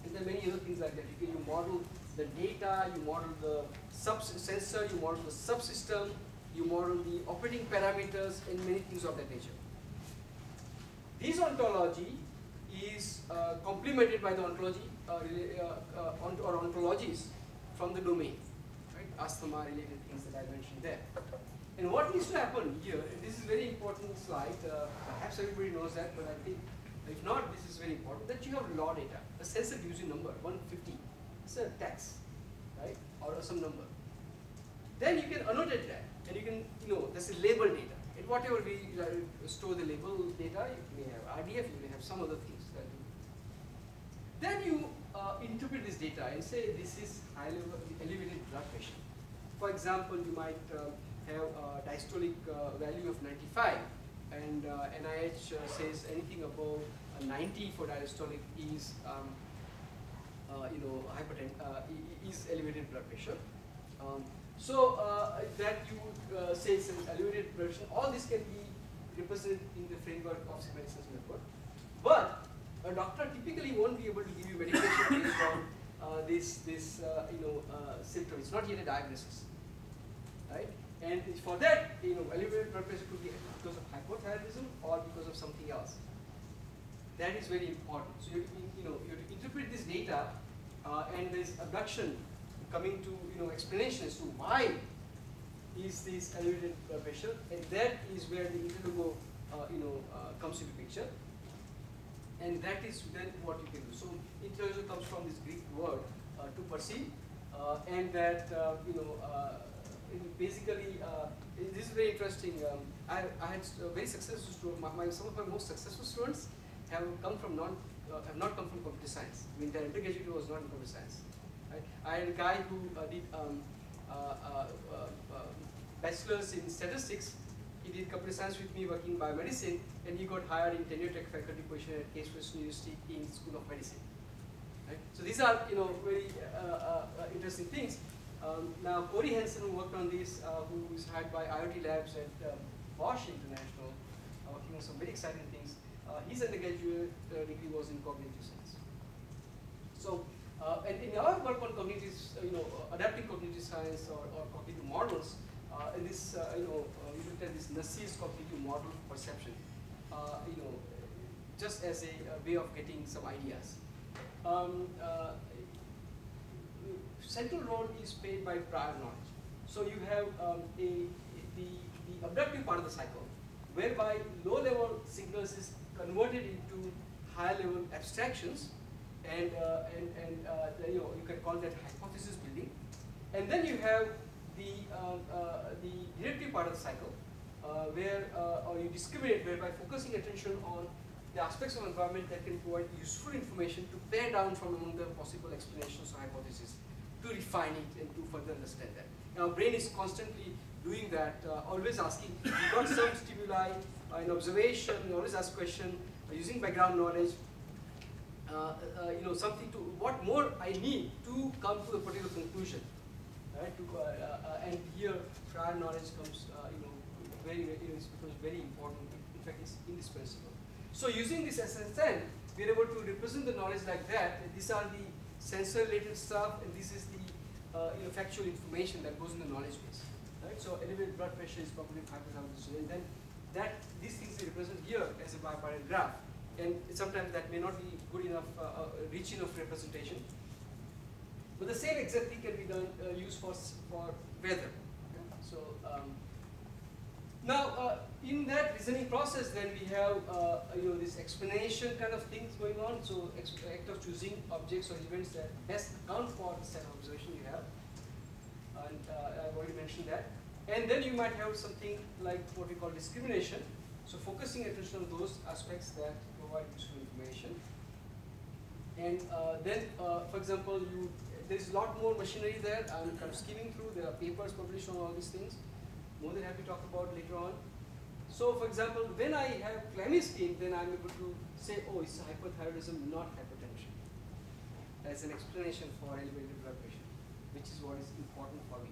And there are many other things like that. You model the data, you model the sensor, you model the subsystem, you model the operating parameters, and many things of that nature. This ontology is complemented by the ontology or ontologies from the domain, right? Asthma related things that I mentioned there. And what needs to happen here, and this is a very important slide, perhaps everybody knows that, but I think if not, this is very important, that you have raw data, a sensor gives you a number, 150, it's a text, right, or some number. Then you can annotate that, and you can, this is label data. And whatever we store the label data, you may have RDF, you may have some other things. Then you interpret this data and say this is high level elevated blood pressure. For example, you might have a diastolic value of 95, and NIH says anything above 90 for diastolic is is elevated blood pressure. So that you say it's an elevated blood pressure. All this can be represented in the framework of semantic network. But a doctor typically won't be able to give you medication based on this symptom. It's not yet a diagnosis, right? And for that, elevated blood pressure could be because of hypothyroidism or because of something else. That is very important. So you have to interpret this data, and there's abduction coming to explanation as to why is this elevated blood pressure, and that is where the interlogo comes into picture. And that is then what you can do. So interlogo comes from this Greek word to perceive, and that basically this is very interesting. I had a very successful student. Some of my most successful students have come from not come from computer science. I mean, their undergraduate was not in computer science. Right? I had a guy who did bachelor's in statistics. He did computer science with me working in biomedicine, and he got hired in tenure track faculty position at Case Western University in School of Medicine. Right? So these are very interesting things. Now Corey Hansen, who worked on this, who is hired by IoT Labs at Bosch International, working on some very exciting things. His undergraduate degree was in cognitive science. So, and in our work on cognitive, adapting cognitive science or cognitive models, in this, we looked at this Nassir's cognitive model perception, just as a way of getting some ideas. Central role is played by prior knowledge. So you have the abductive part of the cycle, whereby low-level signals is converted into high-level abstractions, and you can call that hypothesis building. And then you have the directive part of the cycle, where you discriminate, whereby focusing attention on the aspects of environment that can provide useful information to pare down from among the possible explanations or hypotheses, to refine it and to further understand that. Now, brain is constantly doing that, always asking. You got some stimuli, an observation. You always ask question using background knowledge. Something to what more I need to come to a particular conclusion, right? And here, prior knowledge comes, becomes very important. In fact, it's indispensable. So, using this SSN, we are able to represent the knowledge like that. These are the sensor-related stuff, and this is the factual information that goes in the knowledge base. Right? So, elevated blood pressure is probably 5,000, and then these things are represented here as a bipartite graph. And sometimes that may not be good enough, rich enough representation. But the same exact thing can be done, used for weather. Okay? So now in that reasoning process, then we have this explanation kind of things going on. So act of choosing objects or events that best account for the set of observation you have. And I've already mentioned that. And then you might have something like what we call discrimination. So focusing attention on those aspects that provide useful information. And then, for example, there's a lot more machinery there. I'm skimming through. There are papers published on all these things. More than happy to talk about later on. So for example, when I have clammy skin, then I'm able to say, oh, it's hypothyroidism, not hypertension, as an explanation for elevated blood pressure, which is what is important for me.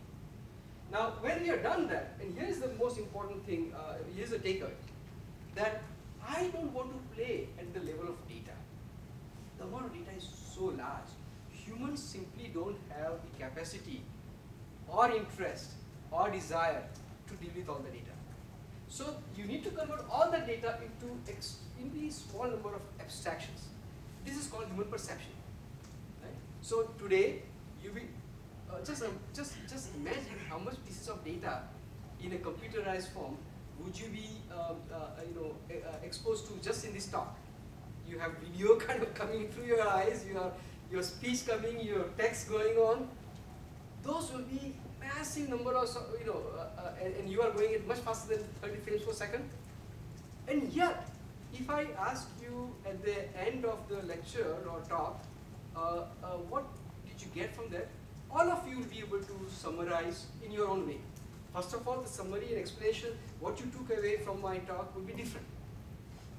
Now, when we have done that, and here's the most important thing, here's the takeaway, that I don't want to play at the level of data. The amount of data is so large. Humans simply don't have the capacity or interest or desire to deal with all the data. So you need to convert all the data into extremely small number of abstractions. This is called human perception. Right? So today, you will just imagine how much pieces of data in a computerized form would you be exposed to just in this talk. You have video kind of coming through your eyes, your speech coming, your text going on. Those will be massive number of, and you are going it much faster than 30 frames per second. And yet, if I ask you at the end of the lecture or talk, what did you get from that? All of you will be able to summarize in your own way. First of all, the summary and explanation, what you took away from my talk will be different.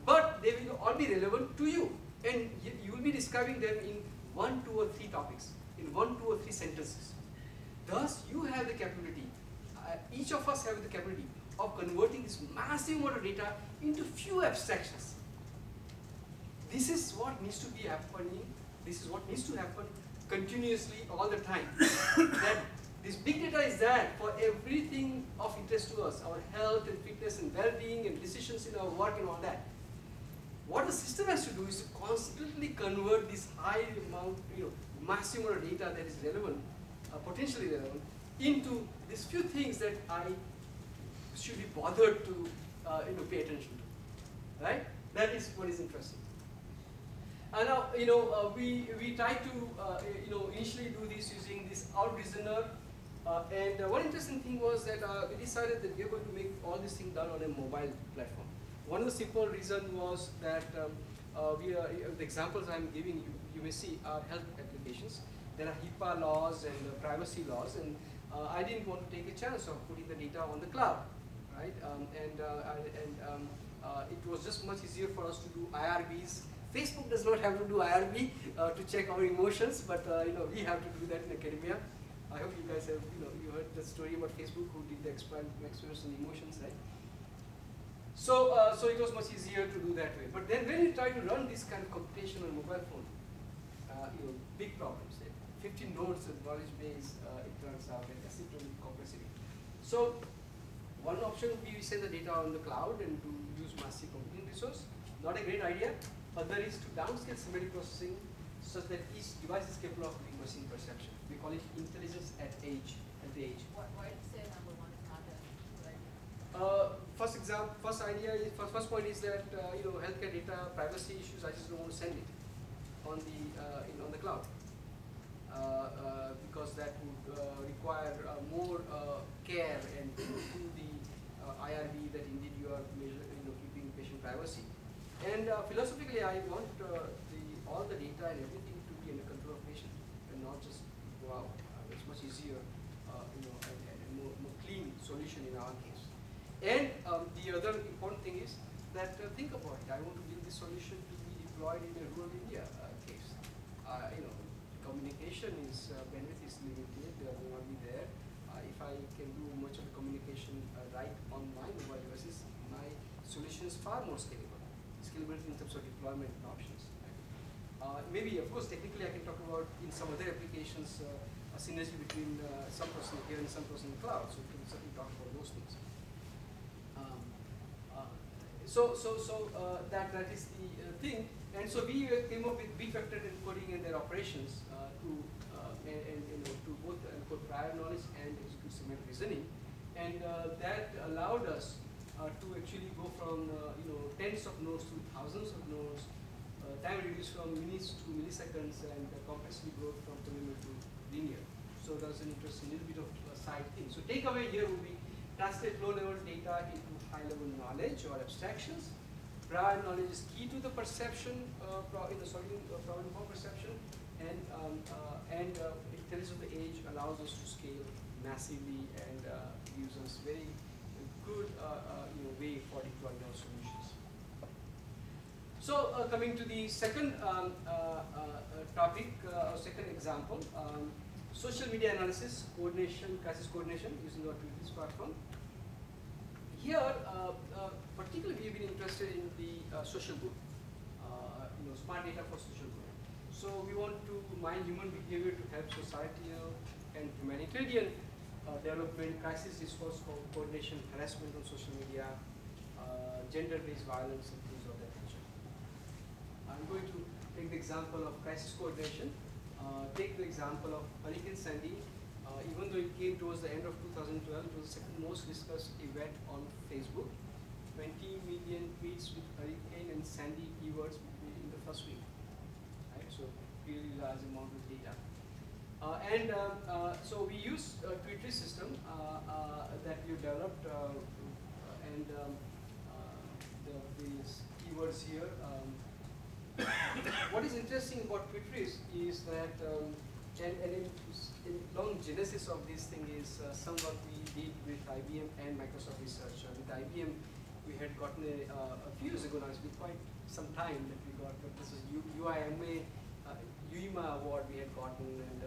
But they will all be relevant to you. And you will be describing them in 1, 2 or 3 topics, in 1, 2 or 3 sentences. Thus, you have the capability, each of us have the capability of converting this massive amount of data into few abstractions. This is what needs to be happening, this is what needs to happen continuously all the time. That this big data is there for everything of interest to us, our health and fitness and well-being and decisions in our work and all that. What the system has to do is to constantly convert this high amount, massive amount of data that is relevant, potentially relevant, into these few things that I should be bothered to pay attention to, right? That is what is interesting. And now, we try to, initially do this using this out reasoner, and one interesting thing was that we decided that we are going to make all this thing done on a mobile platform. One of the simple reasons was that the examples I'm giving you, you may see are health applications. There are HIPAA laws and privacy laws, and I didn't want to take a chance of putting the data on the cloud, right? It was just much easier for us to do IRBs. Facebook does not have to do IRB to check our emotions, but we have to do that in academia. I hope you guys have, you heard the story about Facebook who did the experiments on emotions, right? So it was much easier to do that way. But then when you try to run this kind of computation on a mobile phone, big problems. 50 nodes of knowledge base, it turns out, and that's the complexity. So one option would be we send the data on the cloud and to use massive computing resource. Not a great idea. Other is to downscale semantic processing such that each device is capable of doing machine perception. We call it intelligence at the edge. Why say number one is not a right? First point is that healthcare data privacy issues. I just don't want to send it on the cloud because that would require more care and to the IRB that indeed you are keeping patient privacy. And philosophically, I want all the data and everything to be under control of patient and not just go out. It's much easier, and more clean solution in our case. And the other important thing is that think about it. I want to build this solution to be deployed in a rural India case. Communication is bandwidth is limited. They will not be there. If I can do much of the communication right on my mobile devices, my solution is far more scalable. Scalability in terms of deployment and options. Right? Maybe, of course, technically I can talk about in some other applications a synergy between some person here and some person in the cloud. So we can certainly talk about those things. That is the thing. And so we came up with big vector encoding and their operations to both encode prior knowledge and execute semantic reasoning, and that allowed us to actually go from tens of nodes to thousands of nodes, time reduced from minutes to milliseconds, and complexity growth from polynomial to linear. So that's an interesting little bit of side thing. So takeaway here would be translate low-level data into high-level knowledge or abstractions. Prior knowledge is key to the perception in the solving problem for perception, and intelligence of the age allows us to scale massively and gives us very good way for deploying our solutions. So coming to the second topic, second example, social media analysis, coordination, crisis coordination using our Twitter's platform. Here, particularly we've been interested in the social good, smart data for social good. So we want to mine human behavior to help societal and humanitarian development, crisis response, coordination, harassment on social media, gender-based violence, and things of that nature. I'm going to take the example of crisis coordination. Take the example of Hurricane Sandy. Even though it came towards the end of 2012, it was the second most discussed event on Facebook. 20 million tweets with Hurricane and Sandy keywords in the first week. Right? So really large amount of data. So we use a Twitter system that we developed, these keywords here. What is interesting about Twitter is that, in long genesis of this thing is somewhat we did with IBM and Microsoft Research. With IBM, we had gotten a few years ago now, it's been quite some time that we got, but this is UIMA award we had gotten, and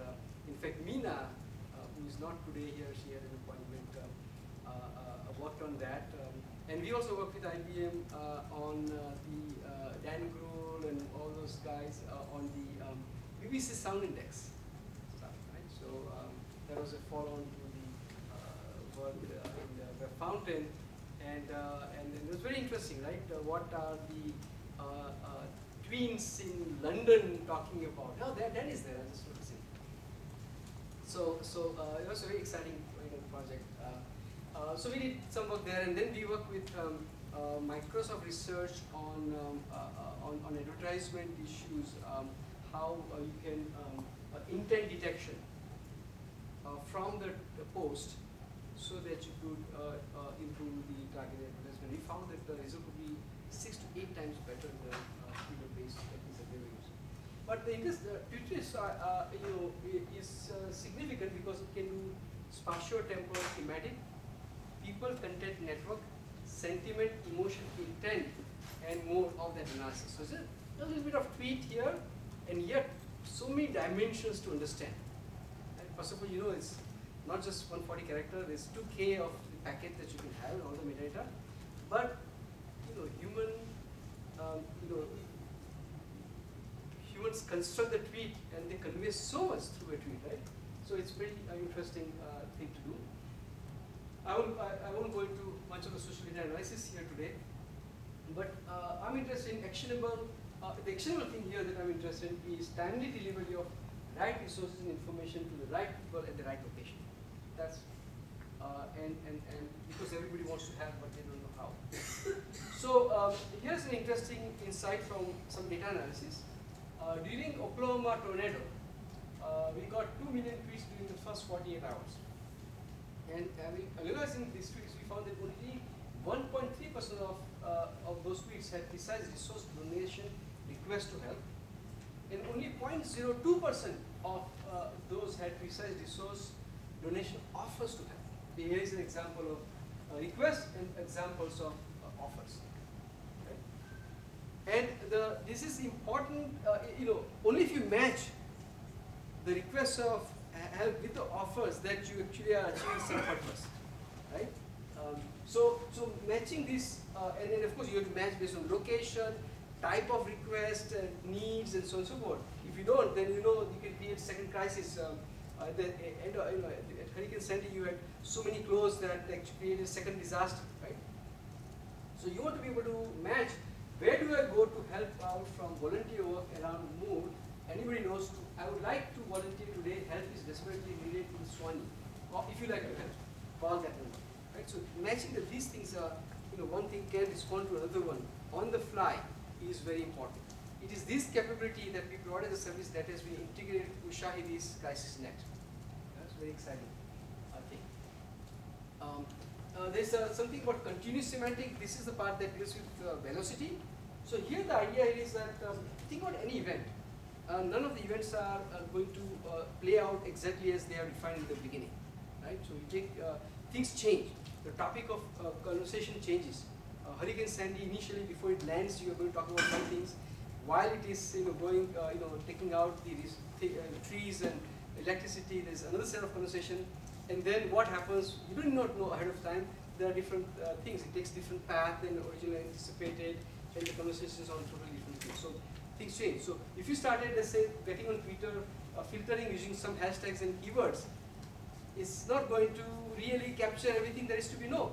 in fact Meena, who is not today here, she had an appointment, worked on that. And we also worked with IBM on the Dan Grohl and all those guys on the BBC Sound Index stuff, right? So there was a follow-on to the work in the Web Fountain, and it was very interesting, right? What are the tweens in London talking about? Oh, Dan is there. I just noticed it. So it was a very exciting project. So we did some work there, and then we worked with Microsoft Research on advertisement issues, how you can intent detection from the post, so that you could improve the targeted advertisement. We found that the result would be 6 to 8 times better than Twitter-based techniques that they were using. But the Twitter is significant because it can do spatio-temporal thematic, people, content, network, sentiment, emotion, intent, and more of that analysis. So it's a little bit of tweet here, and yet so many dimensions to understand. And first of all, it's not just 140 character. There's 2K of the packet that you can have, all the metadata. But humans construct the tweet, and they convey so much through a tweet, right? So it's very interesting thing to do. I won't go into much of the social media analysis here today, but I'm interested in actionable. The actionable thing here that I'm interested in is timely delivery of right resources and information to the right people at the right location. That's and because everybody wants to have, but they don't know how. So here's an interesting insight from some data analysis. During Oklahoma tornado, we got 2 million tweets during the first 48 hours. And analyzing these tweets, we found that only 1.3% of those tweets had precise resource donation request to help, and only 0.02% of those had precise resource donation offers to help. Here is an example of requests and examples of offers. Right? And this is important. Only if you match the requests of help with the offers that you actually are achieving some purpose, right? So matching this, and then of course you have to match based on location, type of request, needs, and so on and so forth. If you don't, then you can create second crisis. At the end, at Hurricane Sandy, you had so many clothes that actually created a second disaster, right? So you want to be able to match where do I go to help out from volunteer work around mood. Anybody knows, I would like to volunteer today, help is desperately needed in Swanee. Or if you like to help, call that number. Right? So matching that these things are, one thing can respond to another one on the fly is very important. It is this capability that we provide as a service that has been integrated to Ushahidi's crisis net. That's very exciting, I think. There's something about continuous semantic. This is the part that deals with velocity. So here the idea is that, think about any event. None of the events are going to play out exactly as they are defined in the beginning, right? So you take, things change. the topic of conversation changes. Hurricane Sandy, initially before it lands, you are going to talk about some things. While it is going, taking out the trees and electricity, there's another set of conversation. And then what happens, you do not know ahead of time. There are different things. It takes different path than originally anticipated, and the conversations on totally different things. So things change. So if you started, let's say, getting on Twitter, filtering using some hashtags and keywords, it's not going to really capture everything there is to be known.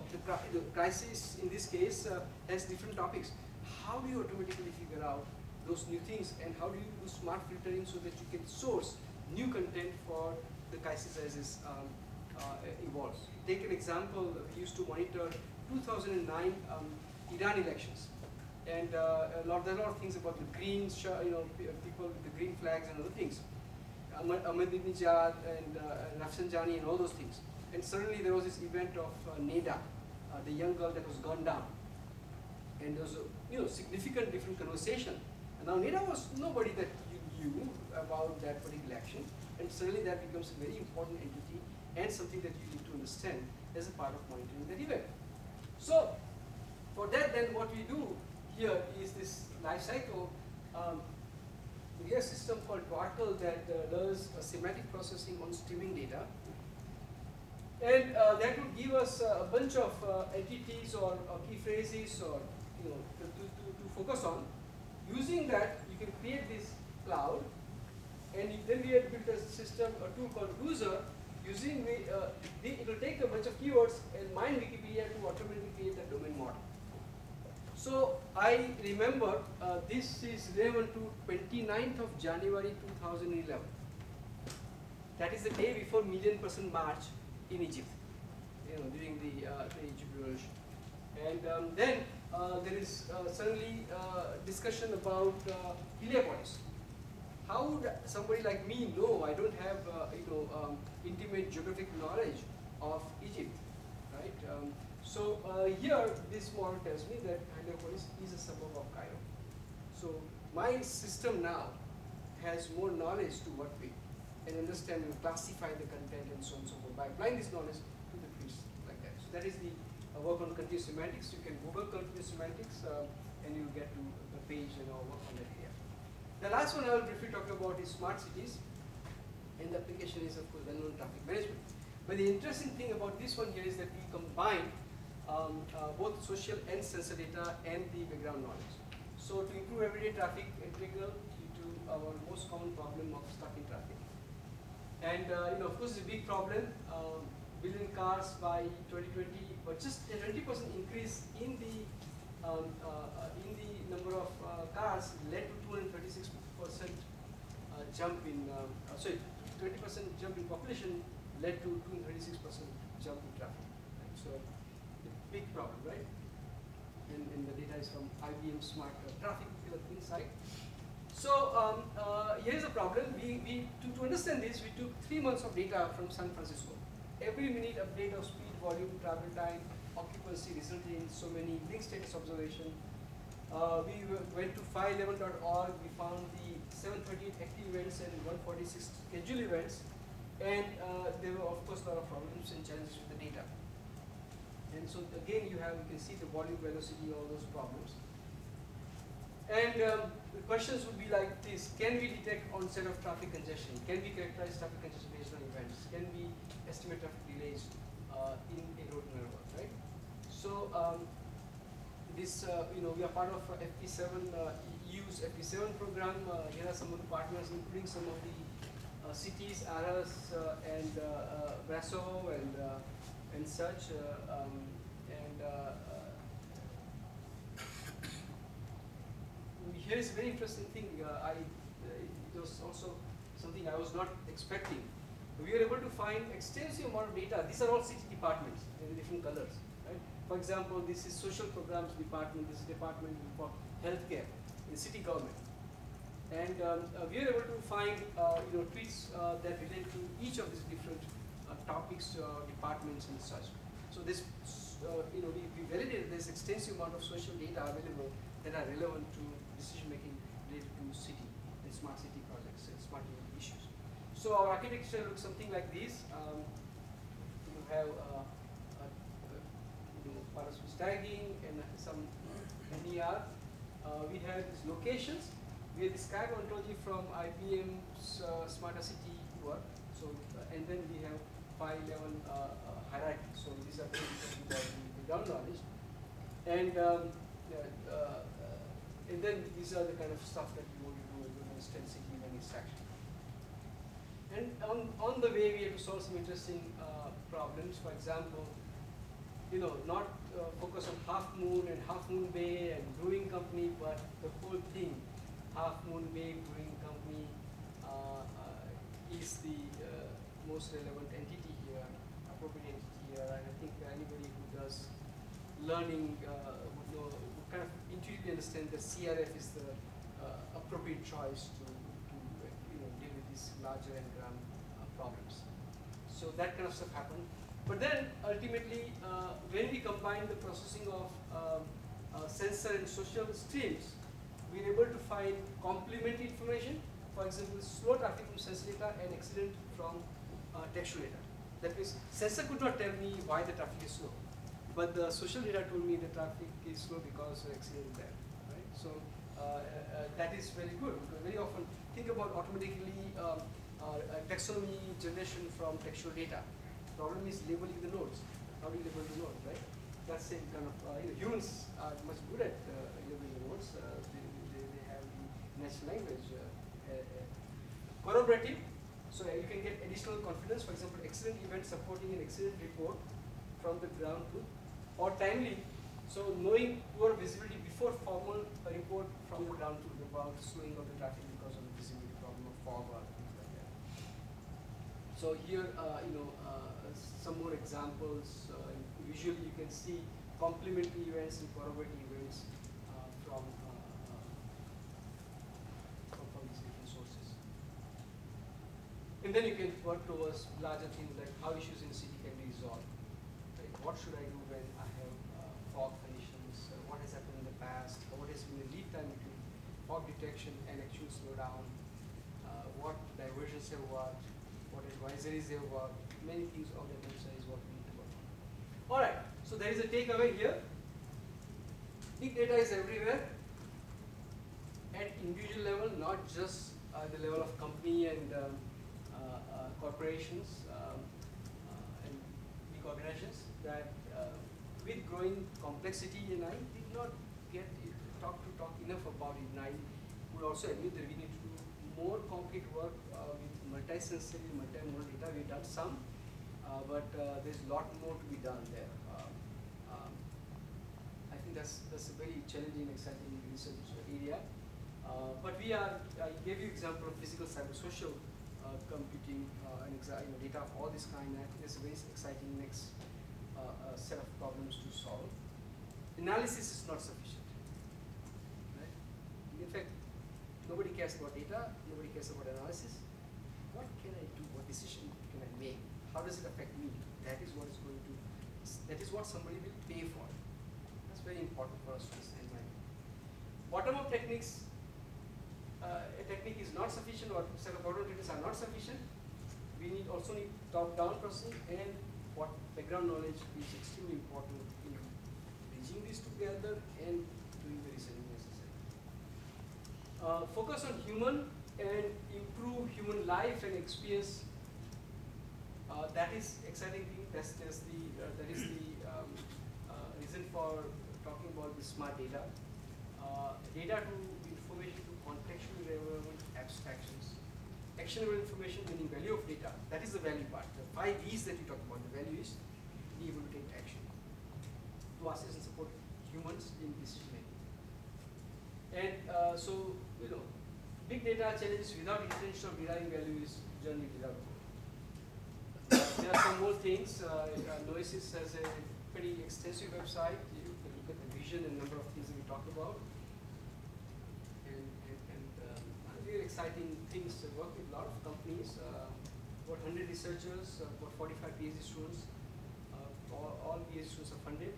The crisis, in this case, has different topics. How do you automatically figure out those new things, and how do you do smart filtering so that you can source new content for the crisis as it evolves? Take an example. We used to monitor 2009 Iran elections, and there are a lot of things about the green, people with the green flags and other things. Ahmadinejad and Rafsanjani and all those things. And suddenly there was this event of Neda, the young girl that was gunned down. And there was a significant different conversation. And now Neda was nobody that you knew about that particular action. And suddenly that becomes a very important entity and something that you need to understand as a part of monitoring that event. So for that, then what we do here is this life cycle. We have a system called Twartle that does semantic processing on streaming data. And that would give us a bunch of entities or key phrases or to focus on. Using that, you can create this cloud, and then we have built a system, a tool called Bruiser. Using it will take a bunch of keywords and mine Wikipedia to automatically create a domain model. So I remember this is relevant to 29th of January 2011. That is the day before million-person march in Egypt, during the Egypt revolution. And then there is suddenly discussion about Heliopolis. How would somebody like me know? I don't have intimate geographic knowledge of Egypt, right? So here, this model tells me that Heliopolis is a suburb of Cairo. So my system now has more knowledge to work with and understand and classify the content and so on and so forth by applying this knowledge to the fields like that. So that is the work on continuous semantics. You can Google continuous semantics and you get to the page and work on that area. The last one I will briefly talk about is smart cities, and the application is of course well-known traffic management. But the interesting thing about this one here is that we combine both social and sensor data and the background knowledge. So to improve everyday traffic, integral to our most common problem of stuck in traffic. And of course it's a big problem. Billion cars by 2020, but just a 20% increase in the number of cars led to 236% jump in 20% jump in population led to 236% jump in traffic. Right? So big problem, right? And the data is from IBM Smart Traffic Insight. So here is a problem. To understand this, we took 3 months of data from San Francisco. Every minute update of speed, volume, travel time, occupancy resulted in so many link status observation. We went to file11.org. We found the 738 active events and 146 scheduled events, and there were of course a lot of problems and challenges with the data. And so again, you can see the volume, velocity, all those problems. And the questions would be like this: can we detect onset of traffic congestion? Can we characterize traffic congestion based on events? Can we estimate traffic delays in a road network, right? So this, we are part of FP7, EU's FP7 program. Here are some of the partners, including some of the cities, Aras and Brasov and such. Here is a very interesting thing. It was also something I was not expecting. We were able to find extensive amount of data. These are all city departments in different colors. Right? For example, this is social programs department. This is department for healthcare in city government. And we were able to find tweets that relate to each of these different topics, departments, and such. So this, we validated this extensive amount of social data available that are relevant to decision making related to city and smart city projects and smart city issues. So our architecture looks something like this. You have tagging and some NER. We have these locations. We have this kind of ontology from IBM's Smarter City work. So, and then we have file level hierarchy. So these are the ground knowledge. And then these are the kind of stuff that you want to do with extensively and extraction. And on the way, we have to solve some interesting problems. For example, not focus on Half Moon and Half Moon Bay and Brewing Company, but the whole thing. Half Moon Bay Brewing Company is the most relevant entity here, appropriate entity here, and I think anybody who does learning would know, would kind of intuitively understand that CRF is the appropriate choice to deal with these larger n-gram problems. So that kind of stuff happened. But then ultimately, when we combine the processing of sensor and social streams, we were able to find complementary information. For example, slow traffic from sensor data and accident from textual data. That means sensor could not tell me why the traffic is slow, but the social data told me the traffic is slow because the accident is there. Right? So that is very good, because very often think about automatically taxonomy generation from textual data. Problem is labeling the nodes. How do you label the nodes, right? That's same kind of, humans are much good at labeling the nodes. They have the natural language. Corroborative, so you can get additional confidence. For example, accident event supporting an accident report from the ground truth, or timely, so knowing poor visibility before formal report from the ground truth about slowing of the traffic because of the visibility problem of fog or things like that. So here, some more examples. Visually, you can see complementary events and corroborative events from these different sources. And then you can work towards larger things like how issues in city can be resolved. Right? What should I do when I have fog conditions? What has happened in the past? What has been the lead time between fog detection and actual slowdown? What diversions have worked? What advisories have worked? Many things on the website is what we need to work on. All right, so there is a takeaway here. Big data is everywhere at individual level, not just the level of company and corporations and big organizations. That with growing complexity, and I did not get talk enough about it, and I would also admit that we need to do more concrete work with multi-sensory, multi-modal data. We've done some, but there's a lot more to be done there. I think that's a very challenging, exciting research area. But I gave you example of physical, cyber-social computing and data of all this kind. I think that's a very exciting next set of problems to solve. Analysis is not sufficient. Right? In fact, nobody cares about data, nobody cares about analysis. What can I do? What decision can I make? How does it affect me? That is what is going to, that is what somebody will pay for. That's very important for us to understand. Bottom-up techniques, a technique is not sufficient, or set of bottom-up techniques are not sufficient. We also need top-down processing, and what background knowledge is extremely important in bridging these together and doing the research necessary. Focus on human and improve human life and experience. That is exciting thing. That is the reason for talking about the smart data. Data to information to contextually relevant abstractions. Actionable information meaning value of data. That is the value part. The 5 V's that you talk about. The value is be able to take action. To assist and support humans in decision making. And big data challenges without intention of deriving value is generally without. There are some more things. Noesis has a pretty extensive website. You can look at the vision and number of things that we talked about. And really exciting things to work with a lot of companies, about 100 researchers, about 45 PhD students. All PhD students are funded.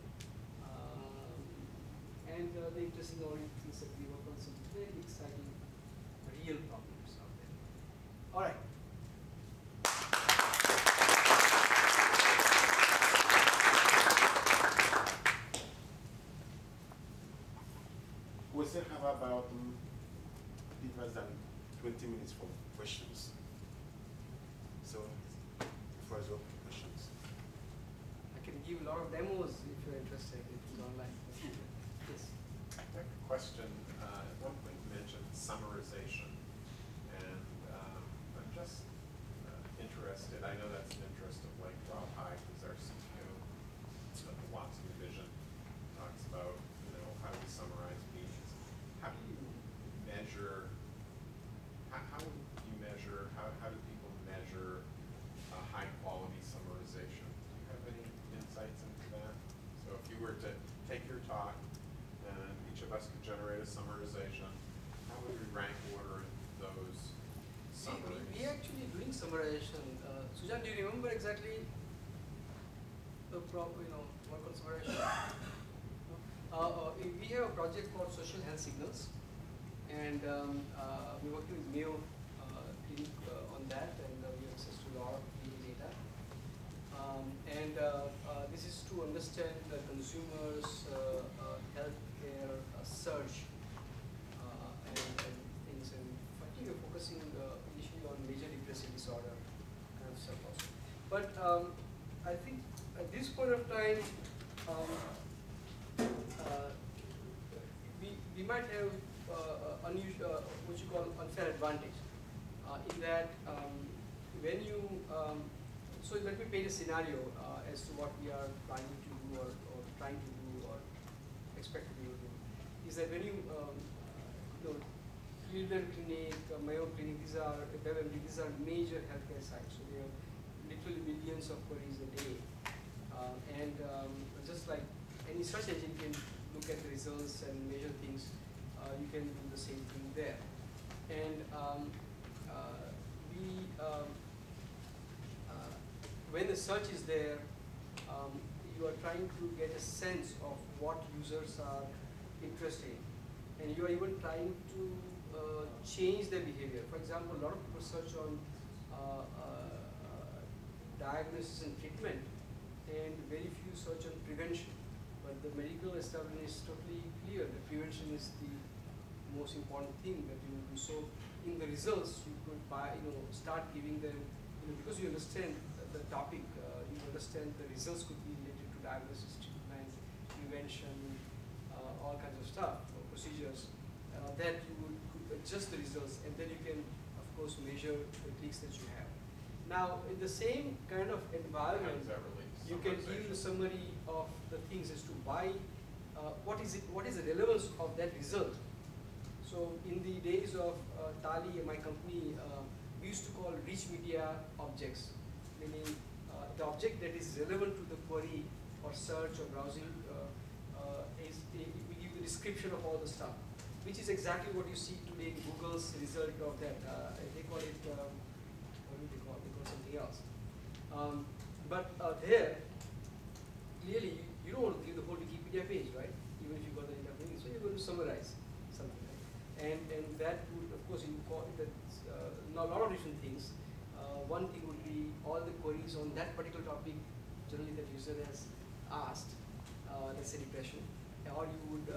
And the interesting things that we work on, some very exciting real problems out there. All right. still have about bit less than 20 minutes for questions. So, the floor is open. Questions. I can give a lot of demos if you're interested. It's online. Yes. A question. At one point you mentioned summarization, and I'm just interested. I know that's an interest of like Rob High, who's our CTO, but the Watson Vision talks about, how do we summarize meetings? How do you measure? How do you measure? How do people measure high quality summarization? Do you have any insights into that? So if you were to take your talk and each of us could generate a summarization, how would we rank order those summaries? We actually doing summarization. Sujan, do you remember exactly the work on summarization? We have a project called Social Health Signals, and we're working with Mayo Clinic on that, and we have access to a lot of clinical data. This is to understand the consumers' healthcare search and things. And I think we're focusing initially on major depressive disorder kind of stuff also. But I think at this point of time, we might have unusual, what you call unfair advantage, in that when you so let me paint a scenario as to what we are planning to do or trying to do or expect to do. Is that when you Cleveland Clinic, Mayo Clinic, these are major healthcare sites. So they have literally millions of queries a day, and just like any search engine can look at the results and measure things, you can do the same thing there. And when the search is there, you are trying to get a sense of what users are interested in, and you are even trying to change their behavior. For example, a lot of people search on diagnosis and treatment, and very few search on prevention. But the medical establishment is totally clear that prevention is the most important thing that you will do. So in the results, you could start giving them, because you understand the topic, you understand the results could be related to diagnosis, treatment, prevention, all kinds of stuff, procedures, that you could adjust the results, and then you can, of course, measure the clicks that you have. Now, in the same kind of environment, you can give the summary of the things as to why, what is the relevance of that result. So in the days of Tali and my company, we used to call rich media objects, meaning the object that is relevant to the query or search or browsing we give the description of all the stuff, which is exactly what you see today in Google's result of that. They call it, what do they call it? They call something else. But there, clearly, you don't want to give the whole Wikipedia page, right? Even if you got the entire page, so you're going to summarize something. Right? And that would, of course, involve a lot of different things. One thing would be all the queries on that particular topic, generally that user has asked, let's say depression, or you would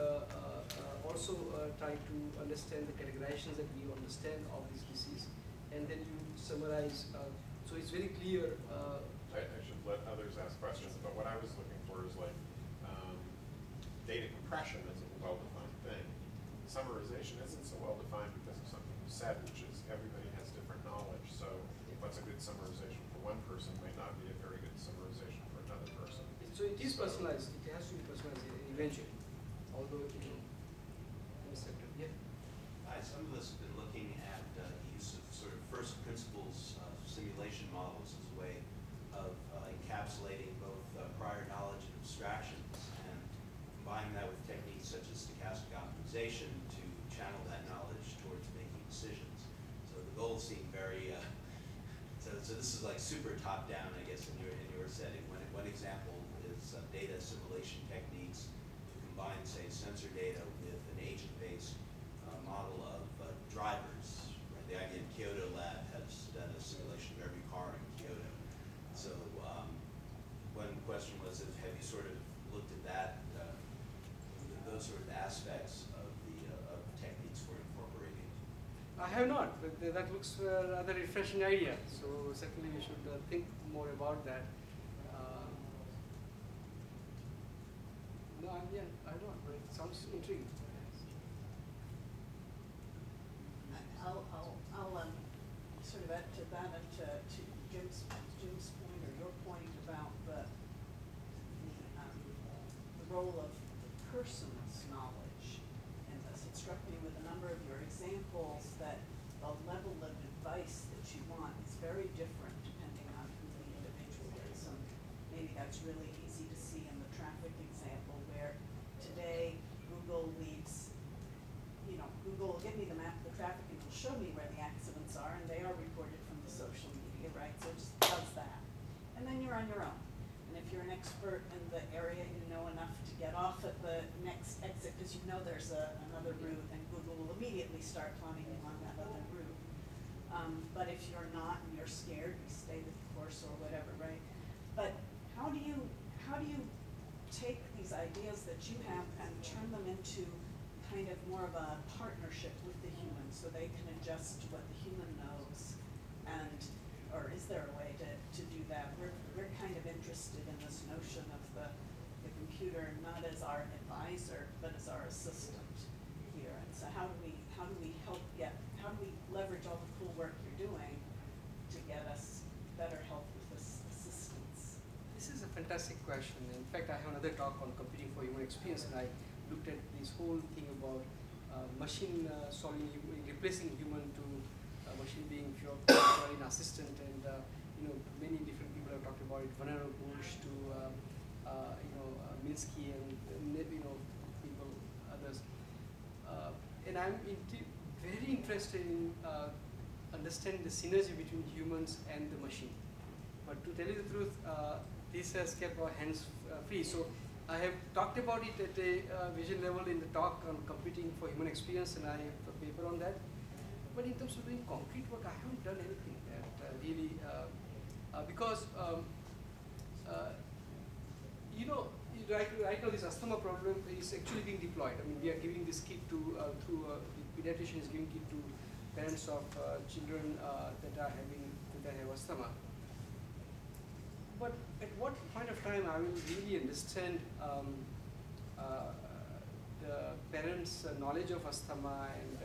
also try to understand the categorizations that we understand of this disease, and then you summarize. So it's very clear. I should let others ask questions, but what I was looking for is like data compression is a well-defined thing. Summarization isn't so well-defined because of something you said, which is everybody has different knowledge. So what's a good summarization for one person might not be a very good summarization for another person. So it is personalized. It has to be personalized eventually, although yeah. Some of us have been looking at the use of sort of first principles simulation models as a way of encapsulating both prior knowledge and abstractions, and combining that with techniques such as stochastic optimization to channel that knowledge towards making decisions. So the goals seem very, so this is like super top down, I guess, in your setting. One example is data assimilation techniques to combine, say, sensor data with an agent-based model of drivers. Right? The IBM Kyoto lab has done a simulation of every car in Kyoto. So one question was, have you sort of looked at that, those sort of aspects of that looks rather refreshing idea. So certainly we should think more about that. No, I don't know, but it sounds intriguing. I'll sort of add to that and to Jim's point or your point about the role of the person's knowledge in this. It struck me with a number of your examples that the level of advice that you want is very different depending on who the individual is. And maybe that's really easy to see in the traffic example where today Google leads, Google will give me the map of the traffic and it'll show me where the accidents are, and they are reported from the social media, right? So it just does that. And then you're on your own. And if you're an expert in the area, you know enough to get off at the next exit because you know there's another route, and Google will immediately start plotting you on that other route. But if you're not and you're scared, you stay the course or whatever, right? But how do you take these ideas that you have and turn them into kind of more of a partnership with the human so they can adjust to what the human knows? And or is there a way to do that? We're kind of interested in this notion of the computer not as our advisor but as our assistant here. And so how do we leverage all the cool work you're doing to get us better help with this assistance? This is a fantastic question. In fact, I have another talk on computing for human experience, and I looked at this whole thing about machine replacing human to machine being pure an assistant, and many different people have talked about it. Vannevar Bush to Minsky and people, others, and I'm very interested in understanding the synergy between humans and the machine. But to tell you the truth, this has kept our hands free. So I have talked about it at a vision level in the talk on computing for human experience, and I have a paper on that. But in terms of doing concrete work, I haven't done anything that really, because right now this asthma problem is actually being deployed. I mean, we are giving this kit to the pediatrician is giving it to parents of children that have asthma. But at what point of time I will really understand the parents' knowledge of asthma and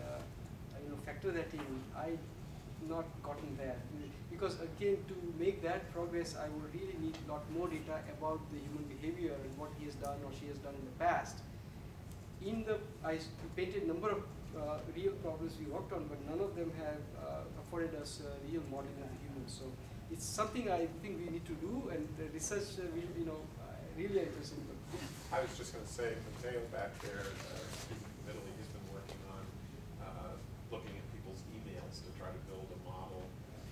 factor that in? I've not gotten there, because again, to make that progress, I would really need a lot more data about the human behavior and what he has done or she has done in the past. I painted a number of real problems we worked on, but none of them have afforded us a real model of the human. So it's something I think we need to do, and the research really interesting. I was just going to say, Matteo back there, speaking from Italy, he's been working on looking at people's emails to try to build a model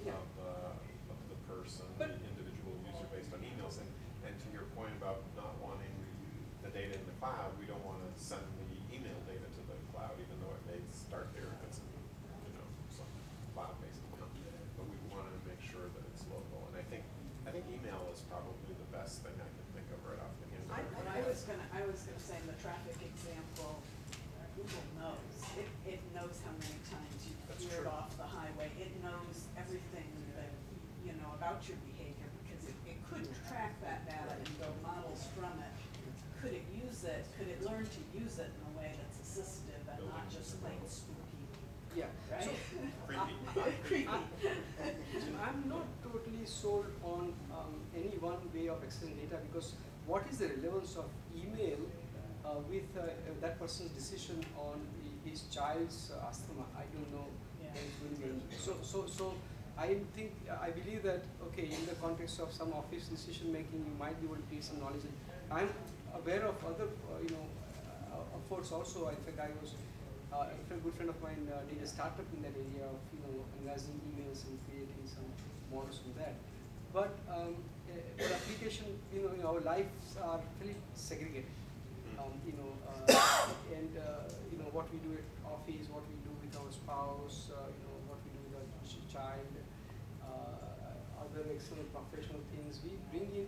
of the person, the individual user based on emails. And to your point about not wanting the data in the cloud, we don't want to send the email data to the cloud, even though it may start there if it's some cloud-based account. But we want to make sure that it's local. And I think email is probably the best thing I can think of right off the hand. I was gonna say in the traffic example, Google knows. It knows how many times you've veered off the highway. It knows everything that about your behavior, because it could track that data and build models from it. Could it use it? Could it learn to use it in a way that's assistive and not just plain spooky? Yeah. Right? So, creepy. I'm not totally sold on any one way of accessing data, because what is the relevance of email with that person's decision on his child's asthma? I don't know. Yeah. So I believe that in the context of some office decision making, you might be able to create some knowledge. I'm aware of other efforts also. In fact, a good friend of mine did a startup in that area of analyzing emails and creating some models from that. But for application, our lives are fairly segregated. What we do at office, what we do with our spouse, what we do with our child, other external professional things. We bring in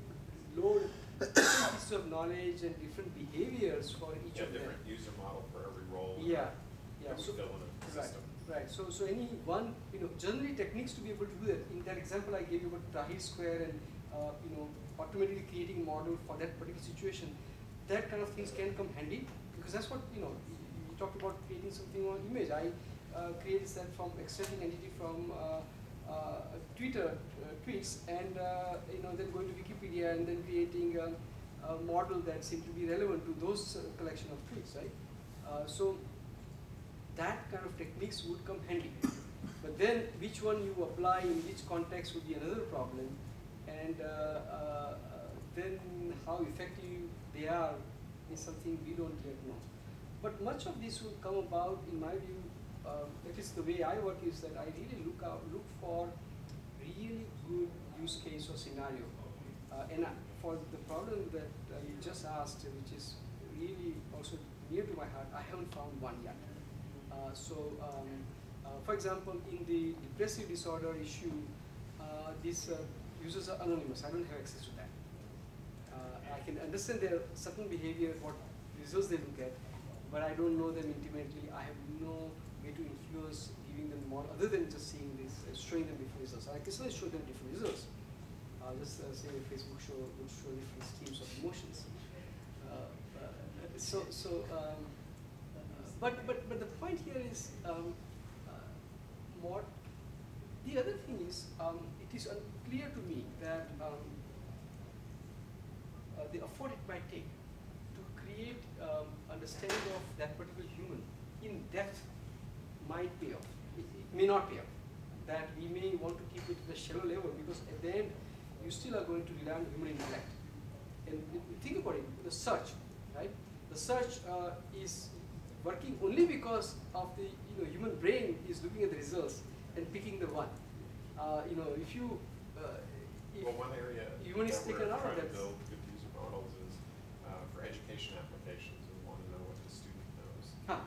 load pieces of knowledge and different behaviors for each of them. Different user model for every role. Yeah. That we So, fill in a system. Right. So any one, generally techniques to be able to do that. In that example I gave you about Tahir square and automatically creating model for that particular situation, that kind of things can come handy, because that's what you talked about creating something on image. I created that from extracting entity from Twitter tweets, and then going to Wikipedia and then creating a model that seemed to be relevant to those collection of tweets, right? So that kind of techniques would come handy. But then which one you apply in which context would be another problem, and then how effective they are is something we don't yet know. But much of this will come about, in my view, at least the way I work is that I really look for really good use case or scenario. For the problem that you just asked, which is really also near to my heart, I haven't found one yet. For example, in the depressive disorder issue, these users are anonymous. I don't have access to that. I can understand their certain behavior, what results they look at, but I don't know them intimately. I have no way to influence giving them more, other than just seeing this, showing them different results. I can still show them different results. Just say Facebook would show different streams of emotions. But the point here is what the other thing is. It is unclear to me that the effort it might take to create understanding of that particular human in depth might pay off. It may not pay off. That we may want to keep it at the shallow level, because at the end you still are going to rely on human intellect. And think about it, the search, right? The search is working only because of the human brain is looking at the results and picking the one. If you Well, one area human is that we're taken out of trying to that. build good user models is for education applications. We want to know what the student knows, Huh.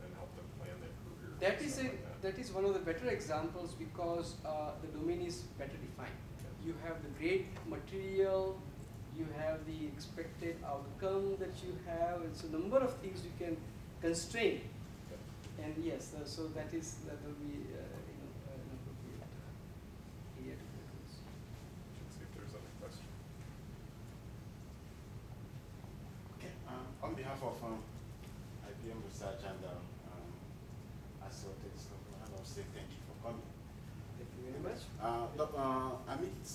and help them plan their career. That and is stuff like that is one of the better examples, because the domain is better defined. You have the grade material, you have the expected outcome that you have. It's a number of things you can constrain. And yes, so that will be an appropriate area to focus. Let's see if there's other questions. Okay. On behalf of IBM Research and Assorted, I want to say thank you for coming. Thank you very much. Amit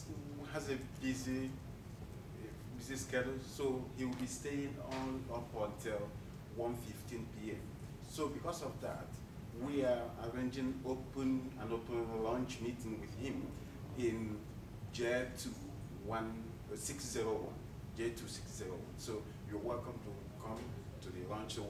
has a busy schedule, so he will be staying on up until 1:15 p.m. So because of that, we are arranging an open lunch meeting with him in J2601. J2601. So you're welcome to come to the lunch. So